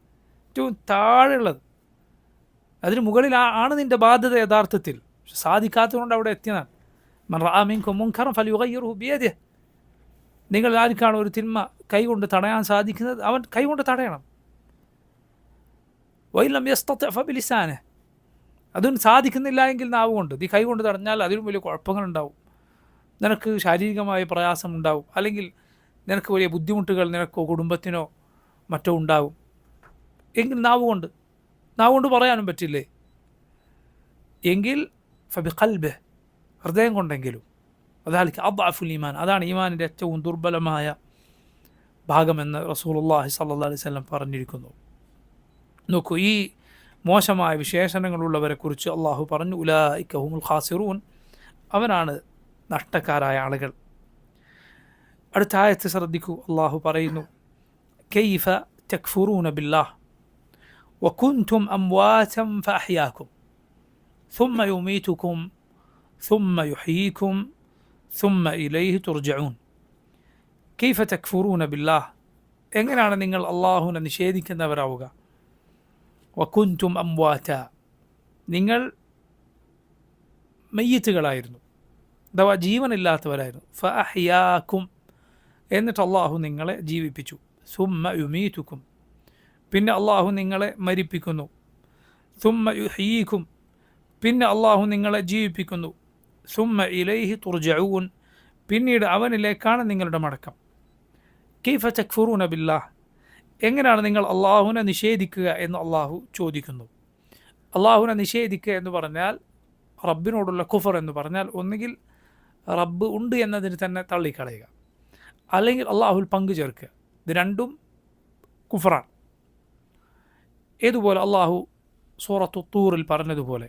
ഏറ്റവും താഴെയുള്ളത്. അതിന് മുകളിൽ ആണ് നിൻ്റെ ബാധ്യത യഥാർത്ഥത്തിൽ. പക്ഷെ സാധിക്കാത്തതുകൊണ്ട് അവിടെ എത്തിയതാണ്. മൻ റഅ മിൻകും മുൻകറൻ ഫൽയുഗയ്യിർഹു ബിയദിഹി. നിങ്ങൾ ആർക്കാണ് ഒരു തിന്മ കൈകൊണ്ട് തടയാൻ സാധിക്കുന്നത് അവൻ കൈകൊണ്ട് തടയണം. വഇൻ ലം യസ്തതി' ഫബിലിസാനിഹി. അതും സാധിക്കുന്നില്ല എങ്കിൽ നാവ് കൊണ്ട്. നീ കൈകൊണ്ട് തടഞ്ഞാൽ അതിലും വലിയ കുഴപ്പങ്ങളുണ്ടാവും. നിനക്ക് ശാരീരികമായ പ്രയാസം ഉണ്ടാവും, അല്ലെങ്കിൽ നിനക്ക് വലിയ ബുദ്ധിമുട്ടുകൾ നിനക്കോ കുടുംബത്തിനോ മറ്റോ ഉണ്ടാവും. എങ്കിൽ നാവ് കൊണ്ട് പറയാനും പറ്റില്ലേ? എങ്കിൽ ഫബിഖൽബിഹി, ഹൃദയം കൊണ്ടെങ്കിലും. അദാലിക അദ്അഫുൽ ഈമാൻ, അതാണ് ഈമാനിൻ്റെ ഏറ്റവും ദുർബലമായ ഭാഗമെന്ന് റസൂലുള്ളാഹി സ്വല്ലല്ലാഹു അലൈഹി വസല്ലം പറഞ്ഞിരിക്കുന്നു. നോക്കൂ, ഈ മോശമായ വിശേഷണങ്ങളുള്ളവരെക്കുറിച്ച് അള്ളാഹു പറഞ്ഞു, ഉലൈക ഹുമുൽ ഖാസിറൂൻ, അവനാണ് നഷ്ടക്കാരായ ആളുകൾ. അടുത്ത ആയത്ത് ശ്രദ്ധിക്കൂ. അള്ളാഹു പറയുന്നു, കൈഫ തക്ഫുറൂന ബില്ലാഹ് വകുൻതും അംവാതൻ ഫഅഹ്യാകും ثم يميتكم ثم يحييكم ثم إليه ترجعون. കൈഫ തക്ഫുറൂന ബില്ലാഹ്, എങ്ങനെയാണ് നിങ്ങൾ അള്ളാഹുവിനെ നിഷേധിക്കുന്നവരാവുക? വകുൻതും അംവാത, നിങ്ങൾ മയ്യിത്തുകളായിരുന്നു, അഥവാ ജീവനില്ലാത്തവരായിരുന്നു. ഫഅഹ്യാകും, എന്നിട്ട് അള്ളാഹു നിങ്ങളെ ജീവിപ്പിച്ചു. സുമ്മ യുമീതുക്കും, പിന്നെ അള്ളാഹു നിങ്ങളെ മരിപ്പിക്കുന്നു. സുമ്മ യുഹ്യീകും, പിന്നെ അള്ളാഹു നിങ്ങളെ ജീവിപ്പിക്കുന്നു. സുമ്മ ഇലൈഹി തുർജഊൻ, പിന്നീട് അവനിലേക്കാണ് നിങ്ങളുടെ മടക്കം. കൈഫ തക്ഫുറൂന ബില്ലാഹ്, എങ്ങനെയാണ് നിങ്ങൾ അള്ളാഹുവിനെ നിഷേധിക്കുക എന്ന് അള്ളാഹു ചോദിക്കുന്നു. അള്ളാഹുവിനെ നിഷേധിക്കുക എന്ന് പറഞ്ഞാൽ, റബ്ബിനോടുള്ള കുഫർ എന്ന് പറഞ്ഞാൽ, ഒന്നുകിൽ റബ്ബ് ഉണ്ട് എന്നതിന് തന്നെ തള്ളിക്കളയുക, അല്ലെങ്കിൽ അള്ളാഹുൽ പങ്കു ചേർക്കുക. ഇത് രണ്ടും കുഫറാണ്. ഏതുപോലെ അള്ളാഹു സൂറത്തു തൂറിൽ പറഞ്ഞതുപോലെ,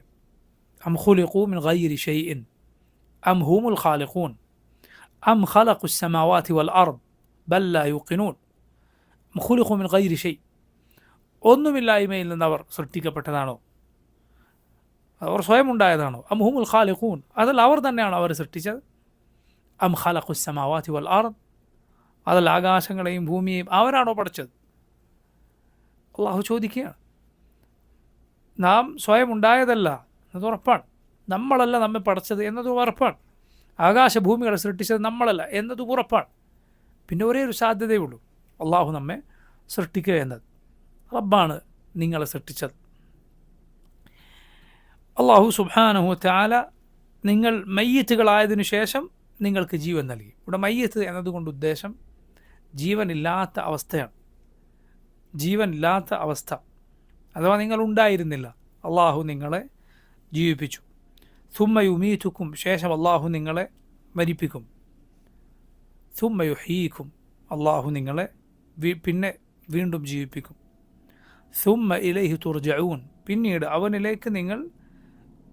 അം ഖുലിഖൂ മിൻ ഗൈരി ഷൈഇൻ അം ഹുമുൽ ഖാലിഖൂൻ അം ഖലഖുസ് സമാവാതി വൽ അർദ് ബൽ ലാ യുഖിനൂൻ. അം ഖുലിഖൂ മിൻ ഗൈരി ഷൈ, ഒന്നുമില്ലായ്മയിൽ നിന്ന് അവർ സൃഷ്ടിക്കപ്പെട്ടതാണോ? അവർ സ്വയം ഉണ്ടായതാണോ? അം ഹുമുൽ ഖാലിഖൂൻ, അതല്ല അവർ തന്നെയാണ് അവർ സൃഷ്ടിച്ചത്. അം ഖലഖുസ് സമാവാതി വൽ അർദ്, അതല്ല ആകാശങ്ങളെയും ഭൂമിയെയും അവരാണോ പഠിച്ചത്? അള്ളാഹു ചോദിക്കുകയാണ്. നാം സ്വയം ഉണ്ടായതല്ല എന്നത് ഉറപ്പാണ്. നമ്മളല്ല നമ്മെ പഠിച്ചത് എന്നത് ഉറപ്പാണ്. ആകാശഭൂമികളെ സൃഷ്ടിച്ചത് നമ്മളല്ല എന്നത് ഉറപ്പാണ്. പിന്നെ ഒരേ ഒരു സാധ്യതയുള്ളൂ, അള്ളാഹു നമ്മെ സൃഷ്ടിക്കുക എന്നത്. റബ്ബാണ് നിങ്ങളെ സൃഷ്ടിച്ചത്. അള്ളാഹു സുബ്ഹാനഹു വതആല നിങ്ങൾ മയ്യിത്തുകളായതിനു ശേഷം നിങ്ങൾക്ക് ജീവൻ നൽകി. ഇവിടെ മയ്യിത്ത് എന്നതുകൊണ്ട് ഉദ്ദേശം ജീവനില്ലാത്ത അവസ്ഥയാണ്. ജീവനില്ലാത്ത അവസ്ഥ, അഥവാ നിങ്ങൾ ഉണ്ടായിരുന്നില്ല, അള്ളാഹു നിങ്ങളെ ജീവിപ്പിച്ചു. സുമ്മ യുമീതുക്കും, ശേഷം അള്ളാഹു നിങ്ങളെ മരിപ്പിക്കും. സുമ്മ യുഹ്യീക്കും, അള്ളാഹു നിങ്ങളെ പിന്നെ വീണ്ടും ജീവിപ്പിക്കും. സുമ്മ ഇലൈഹി തുർജഊൻ, പിന്നീട് അവനിലേക്ക് നിങ്ങൾ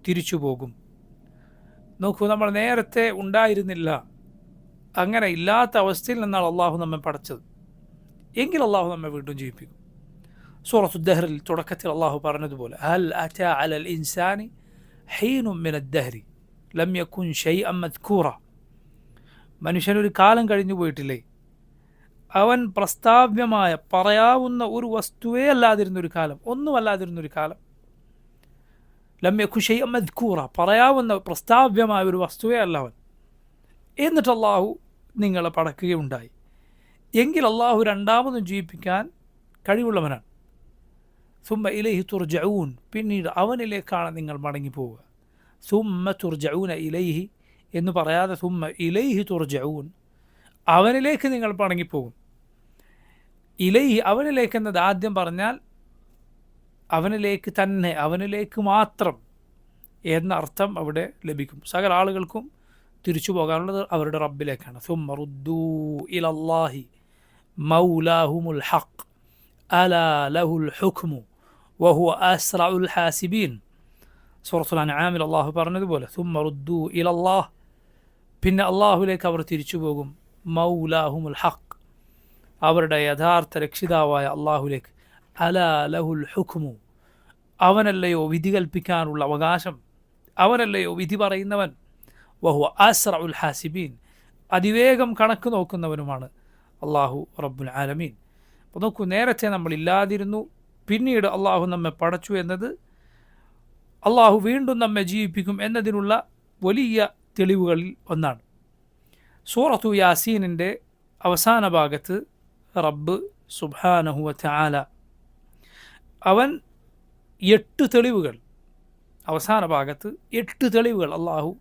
തിരിച്ചു പോകും. നോക്കൂ, നമ്മൾ നേരത്തെ ഉണ്ടായിരുന്നില്ല, അങ്ങനെ ഇല്ലാത്ത അവസ്ഥയിൽ നിന്നാണ് അള്ളാഹു നമ്മെ പഠിച്ചത്. എങ്കിൽ അള്ളാഹു നമ്മെ വീണ്ടും ജീവിപ്പിക്കും. സൂറത്തു ദഹ്റിൽ തുടക്കത്തിൽ അള്ളാഹു പറഞ്ഞതുപോലെ, ഹൽ അതാ അലൽ ഇൻസാനി ഹീനും മിനദ് ദഹ്രി ലം യകുൻ ശൈഅൻ മദ്കൂറ. മനുഷ്യനൊരു കാലം കഴിഞ്ഞു പോയിട്ടില്ലേ, അവൻ പ്രസ്താവ്യമായ പറയാവുന്ന ഒരു വസ്തുവേ അല്ലാതിരുന്നൊരു കാലം, ഒന്നുമല്ലാതിരുന്നൊരു കാലം. ലം യകുൻ ശൈഅൻ മദ്കൂറ, പറയാവുന്ന പ്രസ്താവ്യമായ ഒരു വസ്തുവേ അല്ല അവൻ. എന്നിട്ട് അള്ളാഹു നിങ്ങളെ പടക്കുകയുണ്ടായി. എങ്കിൽ അള്ളാഹു രണ്ടാമതും ജീവിപ്പിക്കാൻ കഴിവുള്ളവനാണ്. സുമ്മ ഇലൈഹി തുർജഊൻ, പിന്നീട് അവനിലേക്കാണ് നിങ്ങൾ മടങ്ങിപ്പോവുക. സുമ്മ തുർജഊന ഇലൈഹി എന്ന് പറയാതെ സുമ്മ ഇലൈഹി തുർജഊൻ, അവനിലേക്ക് നിങ്ങൾ മടങ്ങിപ്പോകും. ഇലൈഹി, അവനിലേക്ക് എന്നത് ആദ്യം പറഞ്ഞാൽ അവനിലേക്ക് തന്നെ, അവനിലേക്ക് മാത്രം എന്ന അർത്ഥം അവിടെ ലഭിക്കും. സകല ആളുകൾക്കും തിരിച്ചു പോകാനുള്ളത് അവരുടെ റബ്ബിലേക്കാണ്. സുമ്മ റുദ്ദൂ ഇലല്ലാഹി മൗലാഹുമുൽ ഹഖ് അലാ ലഹുൽ ഹുക്മു വഹുവ അസ്റഉൽ ഹാസിബീൻ. സൂറത്തുൽ അൻആമിൽ അല്ലാഹു പറഞ്ഞതുപോലെ, സുമ്മ റുദ്ദൂ ഇലല്ലാഹ്, പിന്നെ അള്ളാഹുലേക്ക് അവർ തിരിച്ചു പോകും. മൗലാഹുമുൽ ഹഖ്, അവരുടെ യഥാർത്ഥ രക്ഷിതാവായ അള്ളാഹുലേക്ക്. അലാ ലഹുൽ ഹുക്മു, അവനല്ലയോ വിധി കൽപ്പിക്കാനുള്ള അവകാശം, അവനല്ലയോ വിധി പറയുന്നവൻ, വഹുവ അസ്റഉൽ ഹാസിബീൻ, അതിവേഗം കണക്ക് നോക്കുന്നവനുമാണ് അള്ളാഹു റബ്ബുൽ ആലമീൻ. അപ്പോൾ നോക്കൂ, നേരത്തെ നമ്മൾ ഇല്ലാതിരുന്നു, പിന്നീട് അള്ളാഹു നമ്മെ പടച്ചു എന്നത്, അള്ളാഹു വീണ്ടും നമ്മെ ജീവിപ്പിക്കും എന്നതിനുള്ള വലിയ തെളിവുകളിൽ ഒന്നാണ്. സൂറത്തു യാസീനിൻ്റെ അവസാന ഭാഗത്ത് റബ്ബ് സുബ്ഹാനഹു വ തആല അവൻ 8 തെളിവുകൾ, അവസാന ഭാഗത്ത് 8 തെളിവുകൾ അള്ളാഹു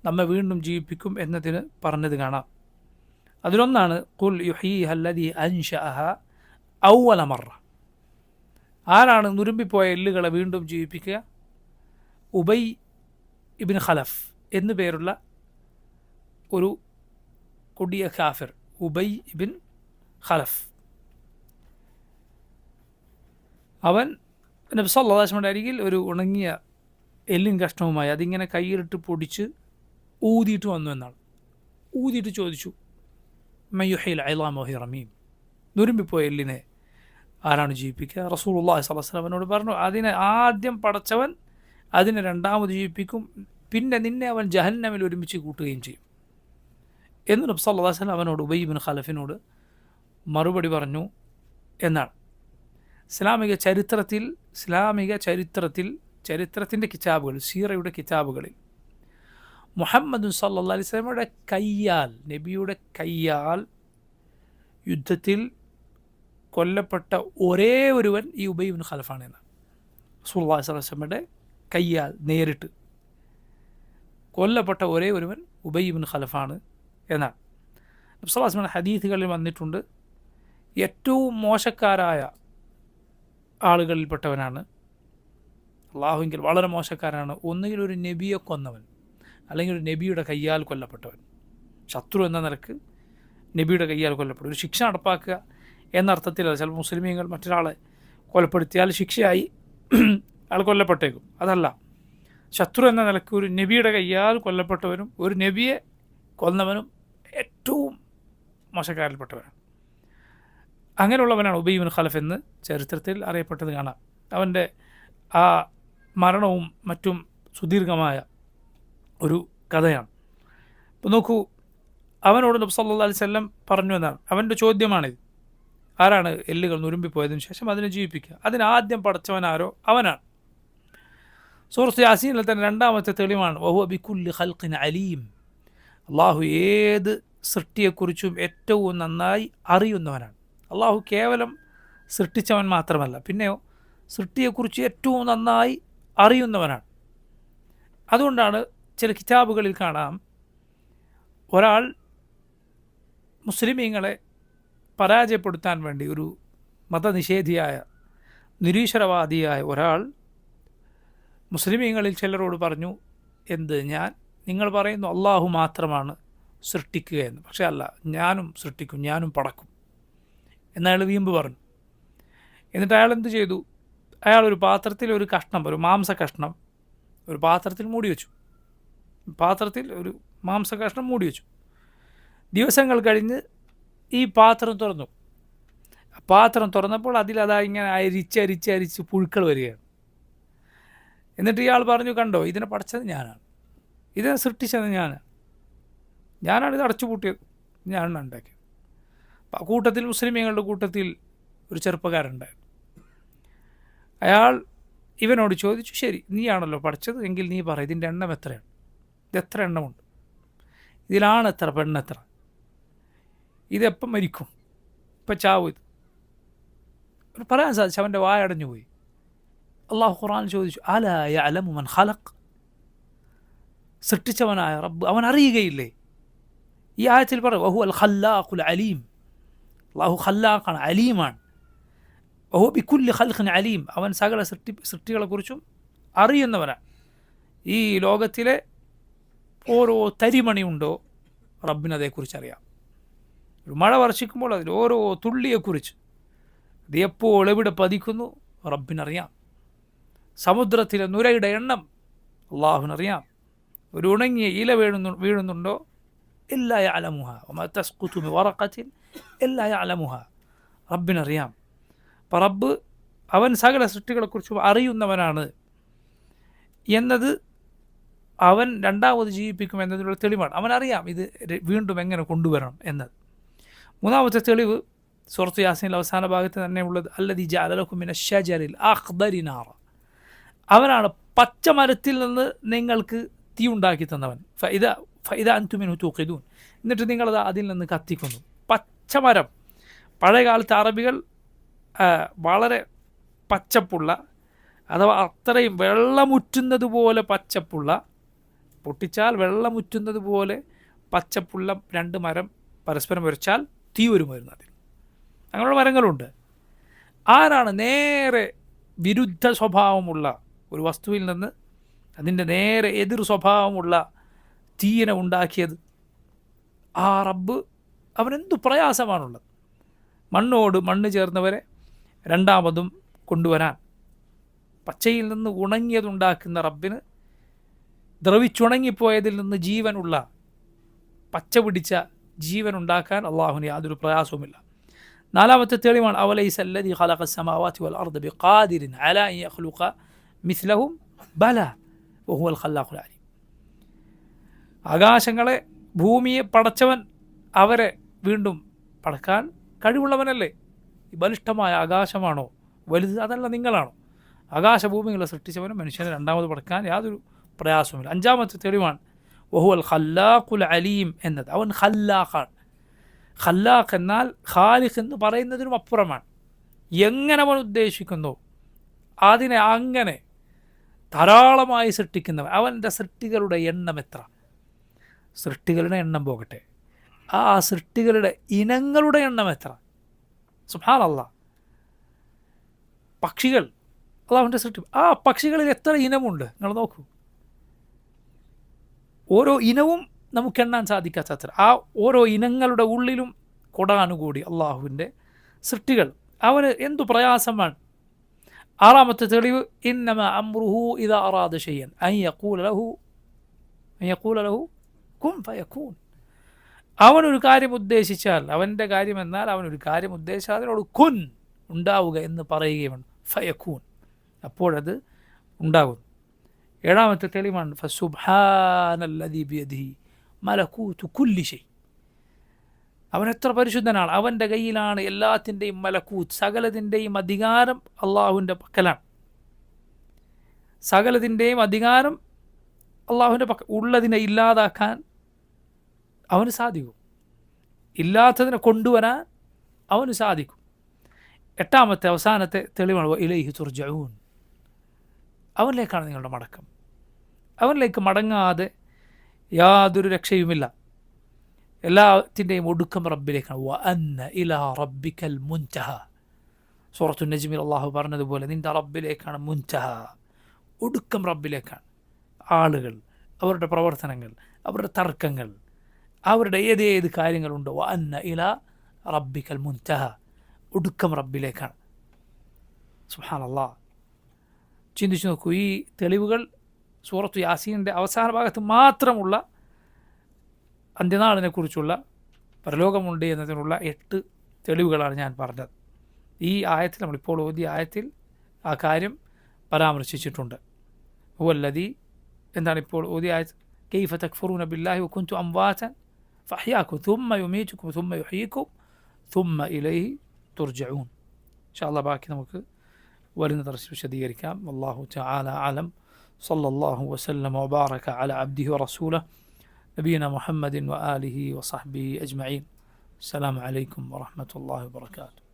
നമ്മെ വീണ്ടും ജീവിപ്പിക്കും എന്നതിന് പറഞ്ഞത് കാണാം. അതിലൊന്നാണ് ഖുൽ യുഹീഹല്ലദീ അൻശഅഹ അവ്വല മറ. ആരാണ് നുരുമ്പിപ്പോയ എല്ലുകളെ വീണ്ടും ജീവിപ്പിക്കുക? ഉബൈ ഇബ്ൻ ഖലഫ് എന്നു പേരുള്ള ഒരു കൊടിയ കാഫിർ, ഉബൈ ഇബ്ൻ ഖലഫ്. അവൻ നബി സല്ലല്ലാഹു അലൈഹി വസല്ലമയുടെ അരികിൽ ഒരു ഉണങ്ങിയ എല്ലിൻ കഷ്ണവുമായി അതിങ്ങനെ കയ്യിലിട്ട് പൊടിച്ച് ഊതിയിട്ട് വന്നു എന്നാണ്. ഊതിയിട്ട് ചോദിച്ചു, മയ്യുഹീൽ ഇളാമ വഹിയ റമീം, നുരുമ്പിപ്പോയ എല്ലിനെ ആരാണ് ജീവിപ്പിക്കുക? റസൂലുള്ളാഹി സ്വല്ലല്ലാഹു അലൈഹി വസല്ലം അവനോട് പറഞ്ഞു, അതിനെ ആദ്യം പടച്ചവൻ അതിനെ രണ്ടാമത് ജീവിപ്പിക്കും, പിന്നെ നിന്നെ അവൻ ജഹന്നമിൽ ഒരുമിച്ച് കൂട്ടുകയും ചെയ്യും എന്ന് നബി സല്ലല്ലാഹു അലൈഹി വസല്ലം അവനോട്, ഉബൈ ഇബ്ൻ ഖലഫിനോട് മറുപടി പറഞ്ഞു എന്നാണ്. ഇസ്ലാമിക ചരിത്രത്തിൻ്റെ കിതാബുകൾ, സീറയുടെ കിതാബുകളിൽ മുഹമ്മദ് സല്ലല്ലാഹു അലൈഹി വസല്ലമയുടെ കയ്യാൽ, നബിയുടെ കയ്യാൽ യുദ്ധത്തിൽ കൊല്ലപ്പെട്ട ഒരേ ഒരുവൻ ഈ ഉബൈ ഇബ്ൻ ഖലഫാണ് എന്നാണ്. റസൂലുള്ളാഹി സ്വല്ലല്ലാഹു അലൈഹി വസല്ലമയുടെ കയ്യാൽ നേരിട്ട് കൊല്ലപ്പെട്ട ഒരേ ഒരുവൻ ഉബൈ ഇബ്ൻ ഖലഫാണ് എന്നാണ്. നബി സല്ലല്ലാഹു അലൈഹി വസല്ലം ഹദീസുകളിൽ വന്നിട്ടുണ്ട്, ഏറ്റവും മോശക്കാരായ ആളുകളിൽപ്പെട്ടവനാണ്, അള്ളാഹുവിൽ വളരെ മോശക്കാരാണ്, ഒന്നുകിൽ ഒരു നബിയെ കൊന്നവൻ, അല്ലെങ്കിൽ ഒരു നബിയുടെ കയ്യാൽ കൊല്ലപ്പെട്ടവൻ. ശത്രു എന്ന നിലക്ക് നബിയുടെ കയ്യാൽ കൊല്ലപ്പെടും. ഒരു ശിക്ഷ നടപ്പാക്കുക എന്നർത്ഥത്തിലല്ല. ചില മുസ്ലിമീങ്ങൾ മറ്റൊരാളെ കൊലപ്പെടുത്തിയാൽ ശിക്ഷയായി ആൾ കൊല്ലപ്പെട്ടേക്കും, അതല്ല. ശത്രു എന്ന നിലക്ക് ഒരു നബിയുടെ കയ്യാൽ കൊല്ലപ്പെട്ടവനും ഒരു നബിയെ കൊന്നവനും ഏറ്റവും മോശക്കാരിൽപ്പെട്ടവനാണ്. അങ്ങനെയുള്ളവനാണ് ഉബൈ ഇബ്ൻ ഖലഫ് എന്ന് ചരിത്രത്തിൽ അറിയപ്പെട്ടത് കാണാം. അവൻ്റെ ആ മരണവും മറ്റും സുദീർഘമായ ഒരു കഥയാണ്. ഇപ്പോൾ നോക്കൂ, അവനോട് നബി സല്ലല്ലാഹു അലൈഹി വസല്ലം പറഞ്ഞു എന്നാണ്, അവൻ്റെ ചോദ്യമാണിത്, ആരാണ് എല്ലുകൾ നുരുമ്പിപ്പോയതിനു ശേഷം അതിനെ ജീവിപ്പിക്കുക? അതിനാദ്യം പടച്ചവനാരോ അവനാണ്. സൂറത്ത് യാസീനിൽ തന്നെ രണ്ടാമത്തെ തെളിവാണ്, വഹുവ ബികുല്ലി ഖൽഖിൻ അലീം, അള്ളാഹു ഏത് സൃഷ്ടിയെക്കുറിച്ചും ഏറ്റവും നന്നായി അറിയുന്നവനാണ്. അള്ളാഹു കേവലം സൃഷ്ടിച്ചവൻ മാത്രമല്ല, പിന്നെയോ സൃഷ്ടിയെക്കുറിച്ച് ഏറ്റവും നന്നായി അറിയുന്നവനാണ്. അതുകൊണ്ടാണ് ചില കിതാബുകളിൽ കാണാം, ഒരാൾ മുസ്ലിമീങ്ങളെ പരാജയപ്പെടുത്താൻ വേണ്ടി, ഒരു മതനിഷേധിയായ നിരീശ്വരവാദിയായ ഒരാൾ മുസ്ലിമീങ്ങളിൽ ചിലരോട് പറഞ്ഞു, എന്ത്, നിങ്ങൾ പറയുന്നു അള്ളാഹു മാത്രമാണ് സൃഷ്ടിക്കുക എന്ന്, പക്ഷേ അല്ല, ഞാനും സൃഷ്ടിക്കും, ഞാനും പടക്കും എന്നയാൾ വീമ്പ് പറഞ്ഞു. എന്നിട്ട് അയാൾ എന്ത് ചെയ്തു? അയാൾ ഒരു പാത്രത്തിൽ ഒരു കഷ്ണം, ഒരു മാംസ കഷ്ണം ഒരു പാത്രത്തിൽ മൂടി വെച്ചു. ഒരു മാംസ കഷ്ണം മൂടി വെച്ചു. ദിവസങ്ങൾ കഴിഞ്ഞ് ഈ പാത്രം തുറന്നു. പാത്രം തുറന്നപ്പോൾ അതിലതാ ഇങ്ങനെ അരിച്ച് പുഴുക്കൾ വരികയാണ്. എന്നിട്ട് ഇയാൾ പറഞ്ഞു, കണ്ടോ, ഇതിനെ പടച്ചത് ഞാനാണ്, ഇതിനെ സൃഷ്ടിച്ചത് ഞാനാണ് ഇത് അടച്ചു പൂട്ടിയത്, ഞാനാണ് ഉണ്ടാക്കിയത്. അപ്പോൾ കൂട്ടത്തിൽ, മുസ്ലിമീങ്ങളുടെ കൂട്ടത്തിൽ ഒരു ചെറുപ്പക്കാരുണ്ടായിരുന്നു. അയാൾ ഇവനോട് ചോദിച്ചു, ശരി, നീയാണല്ലോ പഠിച്ചത്, എങ്കിൽ നീ പറ, ഇതിൻ്റെ എണ്ണം എത്രയാണ്? ഇതെത്ര എണ്ണമുണ്ട്? ഇതിലാണെത്ര, പെണ്ണെത്ര? ഇതെപ്പം മരിക്കും? ഇപ്പം ചാവും? ഇത് പറയാൻ സാധിച്ചു. അവൻ്റെ വായടഞ്ഞു പോയി. അള്ളാഹു ഖുർആൻ ചോദിച്ചു, അലാ യഅലമു മൻ ഖലഖ്, സൃഷ്ടിച്ചവനായ റബ്ബ് അവൻ അറിയുകയില്ലേ? ഈ ആയത്തിൽ പറയും, വഹുവൽ ഖല്ലാഖുൽ അലീം, അള്ളാഹു ഖല്ലാഖാണ്, അലീമാണ്. വഹുവ ബികുല്ലി ഖൽഖിൻ അലീം, അവൻ സകല സൃഷ്ടികളെക്കുറിച്ചും അറിയുന്നവനാണ്. ഈ ലോകത്തിലെ ഓരോ തരിമണിയുണ്ടോ റബ്ബിനതേക്കുറിച്ച് അറിയാം. ഒരു മഴ വർഷിക്കുമ്പോൾ അതിൽ ഓരോ തുള്ളിയെക്കുറിച്ച്, ഇത് എപ്പോൾ എവിടെ പതിക്കുന്നു റബ്ബിനറിയാം. സമുദ്രത്തിലെ നുരയുടെ എണ്ണം അള്ളാഹുവിനറിയാം. ഒരു ഉണങ്ങിയ ഇല വീഴുന്നുണ്ടോ? ഇല്ലാ യഅലമുഹ വമാ തസ്ഖുതു മിൻ വറഖത്തിൻ ഇല്ലാ യഅലമുഹ, റബ്ബിനറിയാം. അപ്പം റബ്ബ് അവൻ സകല സൃഷ്ടികളെക്കുറിച്ചും അറിയുന്നവനാണ് എന്നത് അവൻ രണ്ടാമത് ജീവിപ്പിക്കും എന്നതിനുള്ള തെളിവാണ്. അവനറിയാം ഇത് വീണ്ടും എങ്ങനെ കൊണ്ടുവരണം എന്നത്. മൂന്നാമത്തെ തെളിവ് സൂറത്ത് യാസീനിൽ അവസാന ഭാഗത്ത് തന്നെ ഉള്ളത് അല്ലദീ ജഅല ലക്കും മിന ശജരിൽ അഖ്ദരി നാറ, അവനാണ് പച്ചമരത്തിൽ നിന്ന് നിങ്ങൾക്ക് തീ ഉണ്ടാക്കി തന്നവൻ. ഫഇദ അൻതും മിൻഹു തൂഖിദൂൻ, എന്നിട്ട് നിങ്ങളത് അതിൽ നിന്ന് കത്തിക്കുന്നു. പച്ചമരം, പഴയകാലത്തെ അറബികൾ വളരെ പച്ചപ്പുള്ള, അഥവാ അത്രയും വെള്ളമുറ്റുന്നത് പോലെ പച്ചപ്പുള്ള, പൊട്ടിച്ചാൽ വെള്ളമുറ്റുന്നത് പോലെ പച്ചപ്പുള്ള രണ്ട് മരം പരസ്പരം വരച്ചാൽ തീ വരുമായിരുന്നു അതിൽ. അങ്ങനെയുള്ള മരങ്ങളുണ്ട്. ആരാണ് നേരെ വിരുദ്ധ സ്വഭാവമുള്ള ഒരു വസ്തുവിൽ നിന്ന് അതിൻ്റെ നേരെ എതിർ സ്വഭാവമുള്ള തീയിനെ ഉണ്ടാക്കിയത്? ആ റബ്ബ്. അവനെന്തു പ്രയാസമാണുള്ളത്. മണ്ണോട് മണ്ണ് ചേർന്നവരെ രണ്ടാമതും കൊണ്ടുവരാൻ, പച്ചയിൽ നിന്ന് ഉണങ്ങിയതുണ്ടാക്കുന്ന റബ്ബിന് ദ്രവിച്ചുണങ്ങിപ്പോയതിൽ നിന്ന് ജീവനുള്ള, പച്ച പിടിച്ച ജീവൻ ഉണ്ടാക്കാൻ അള്ളാഹുവിന് യാതൊരു പ്രയാസവുമില്ല. നാലാമത്തെ തെളിവാണ് അവലൈസ അല്ലദീ ഖലഖ അസ്സമാവാതി വൽ അർദ ബിഖാദിരിൻ അലാ അൻ യഖ്ലുഖ മിസ്ലഹും ബലാ വഹുവൽ ഖല്ലാഖുൽ അലീം. ആകാശങ്ങളെ ഭൂമിയെ പടച്ചവൻ അവരെ വീണ്ടും പടക്കാൻ കഴിവുള്ളവനല്ലേ? ഈ ബലിഷ്ഠമായ ആകാശമാണോ വലുത്? അതല്ല, നിങ്ങളാണോ? ആകാശഭൂമികളെ സൃഷ്ടിച്ചവനും മനുഷ്യനെ രണ്ടാമത് പടക്കാൻ യാതൊരു പ്രയാസവുമില്ല. അഞ്ചാമത്തെ തെളിവാണ് വഹുവൽ ഖല്ലാഖുൽ അലീം എന്നത്. അവൻ ഖല്ലാഖാണ്. ഖല്ലാഖ് എന്നാൽ ഖാലിഖ് എന്ന് പറയുന്നതിനും അപ്പുറമാണ്. എങ്ങനെ അവൻ ഉദ്ദേശിക്കുന്നു അതിനെ അങ്ങനെ ധാരാളമായി സൃഷ്ടിക്കുന്നവൻ. അവൻ്റെ സൃഷ്ടികളുടെ എണ്ണം എത്ര? സൃഷ്ടികളുടെ എണ്ണം പോകട്ടെ, ആ സൃഷ്ടികളുടെ ഇനങ്ങളുടെ എണ്ണം എത്ര? സുബ്ഹാനല്ലാഹ്. പക്ഷികൾ, അള്ളാഹുവിൻ്റെ സൃഷ്ടി, ആ പക്ഷികളിൽ എത്ര ഇനമുണ്ട് നിങ്ങൾ നോക്കൂ. ഓരോ ഇനവും നമുക്ക് എണ്ണാൻ സാധിക്കാത്തത്ര. ആ ഓരോ ഇനങ്ങളുടെ ഉള്ളിലും കൊടാനുകൂടി അള്ളാഹുവിൻ്റെ സൃഷ്ടികൾ. അവന് എന്തു പ്രയാസമാണ്. ആറാമത്തെ തെളിവ് ഇന്നമാ അംറുഹു ഇദാ അറാദ ശൈഅൻ അൻ യഖൂല ലഹു കുൻ ഫയകൂൻ. അവനൊരു കാര്യം ഉദ്ദേശിച്ചാൽ, അവൻ്റെ കാര്യം എന്നാൽ അവനൊരു കാര്യം ഉദ്ദേശിച്ചാൽ അതിനോട് കുൻ ഉണ്ടാവുക എന്ന് പറയുകയാണ്. ഫയകൂൻ, അപ്പോഴത് ഉണ്ടാകുന്നു. ഏഴാമത്തെ തെളിവാണ് ഫസുബ്ഹാനല്ലദീ ബിയദിഹി മലകൂതു കുല്ലി ഷൈ. അവൻ എത്ര പരിശുദ്ധനാണ്. അവൻ്റെ കയ്യിലാണ് എല്ലാത്തിൻ്റെയും മലക്കൂത്ത്, സകലതിൻ്റെയും അധികാരം അള്ളാഹുവിൻ്റെ പക്കലാണ്. സകലതിൻ്റെയും അധികാരം അള്ളാഹുവിൻ്റെ പക്കൽ. ഉള്ളതിനെ ഇല്ലാതാക്കാൻ അവന് സാധിക്കും, ഇല്ലാത്തതിനെ കൊണ്ടുവരാൻ അവന് സാധിക്കും. എട്ടാമത്തെ അവസാനത്തെ തെളിവാണ് ഇലൈഹി തുർജഊൻ. അവനിലേക്കാണ് നിങ്ങളുടെ മടക്കം. അവനിലേക്ക് മടങ്ങാതെ യാതൊരു രക്ഷയുമില്ല. എല്ലാത്തിൻ്റെയും ഒടുക്കം റബ്ബിലേക്കാണ്. വഅന്ന ഇലാ റബ്ബിക്കൽ മുൻതഹ. സൂറത്തുൻ നജ്മിൽ അള്ളാഹു പറഞ്ഞതുപോലെ നിൻ്റെ റബ്ബിലേക്കാണ് മുൻതഹ, ഒടുക്കം റബ്ബിലേക്കാണ്. ആളുകൾ, അവരുടെ പ്രവർത്തനങ്ങൾ, അവരുടെ തർക്കങ്ങൾ, അവരുടെ ഏതേത് കാര്യങ്ങളുണ്ടോ, വഅന്ന ഇലാ റബ്ബിക്കൽ മുൻതഹ, ഒടുക്കം റബ്ബിലേക്കാണ്. സുബ്ഹാനല്ലാഹ്. ചിന്തിച്ചു നോക്കൂ, ഈ തെളിവുകൾ സൂറത്തു യാസീനിൻ്റെ അവസാന ഭാഗത്ത് മാത്രമുള്ള അന്ത്യനാളിനെക്കുറിച്ചുള്ള, പരലോകമുണ്ട് എന്നതിനുള്ള 8 തെളിവുകളാണ് ഞാൻ പറഞ്ഞത്. ഈ ആയത്തിൽ, നമ്മളിപ്പോൾ ഓതിയ ആയത്തിൽ ആ കാര്യം പരാമർശിച്ചിട്ടുണ്ട്. ഹുവല്ലദീ, എന്താണ് ഇപ്പോൾ ഓതിയ ആയത്ത്? കൈഫ തക്ഫുറൂന ബില്ലാഹി വകുൻതും അംവാതൻ ഫഅഹ്യാകും സുമ്മ യുമീതുകും സുമ്മ യുഹ്യീകും സുമ്മ ഇലൈഹി തുർജഊൻ. ഇൻഷാ അല്ലാഹ് ബാക്കി നമുക്ക് വരുന്ന ദർസിൽ വിശദീകരിക്കാം. വല്ലാഹു തആല അലം. സല്ലല്ലാഹു വസല്ലമ വബാറക അലാ അബ്ദിഹി വറസൂലിഹി നബിയിന മുഹമ്മദിൻ വആലിഹി വസഹ്ബിഹി അജ്മഈൻ. അസ്സലാമു അലൈക്കും വറഹ്മത്തുള്ളാഹി വബറകാതുഹു.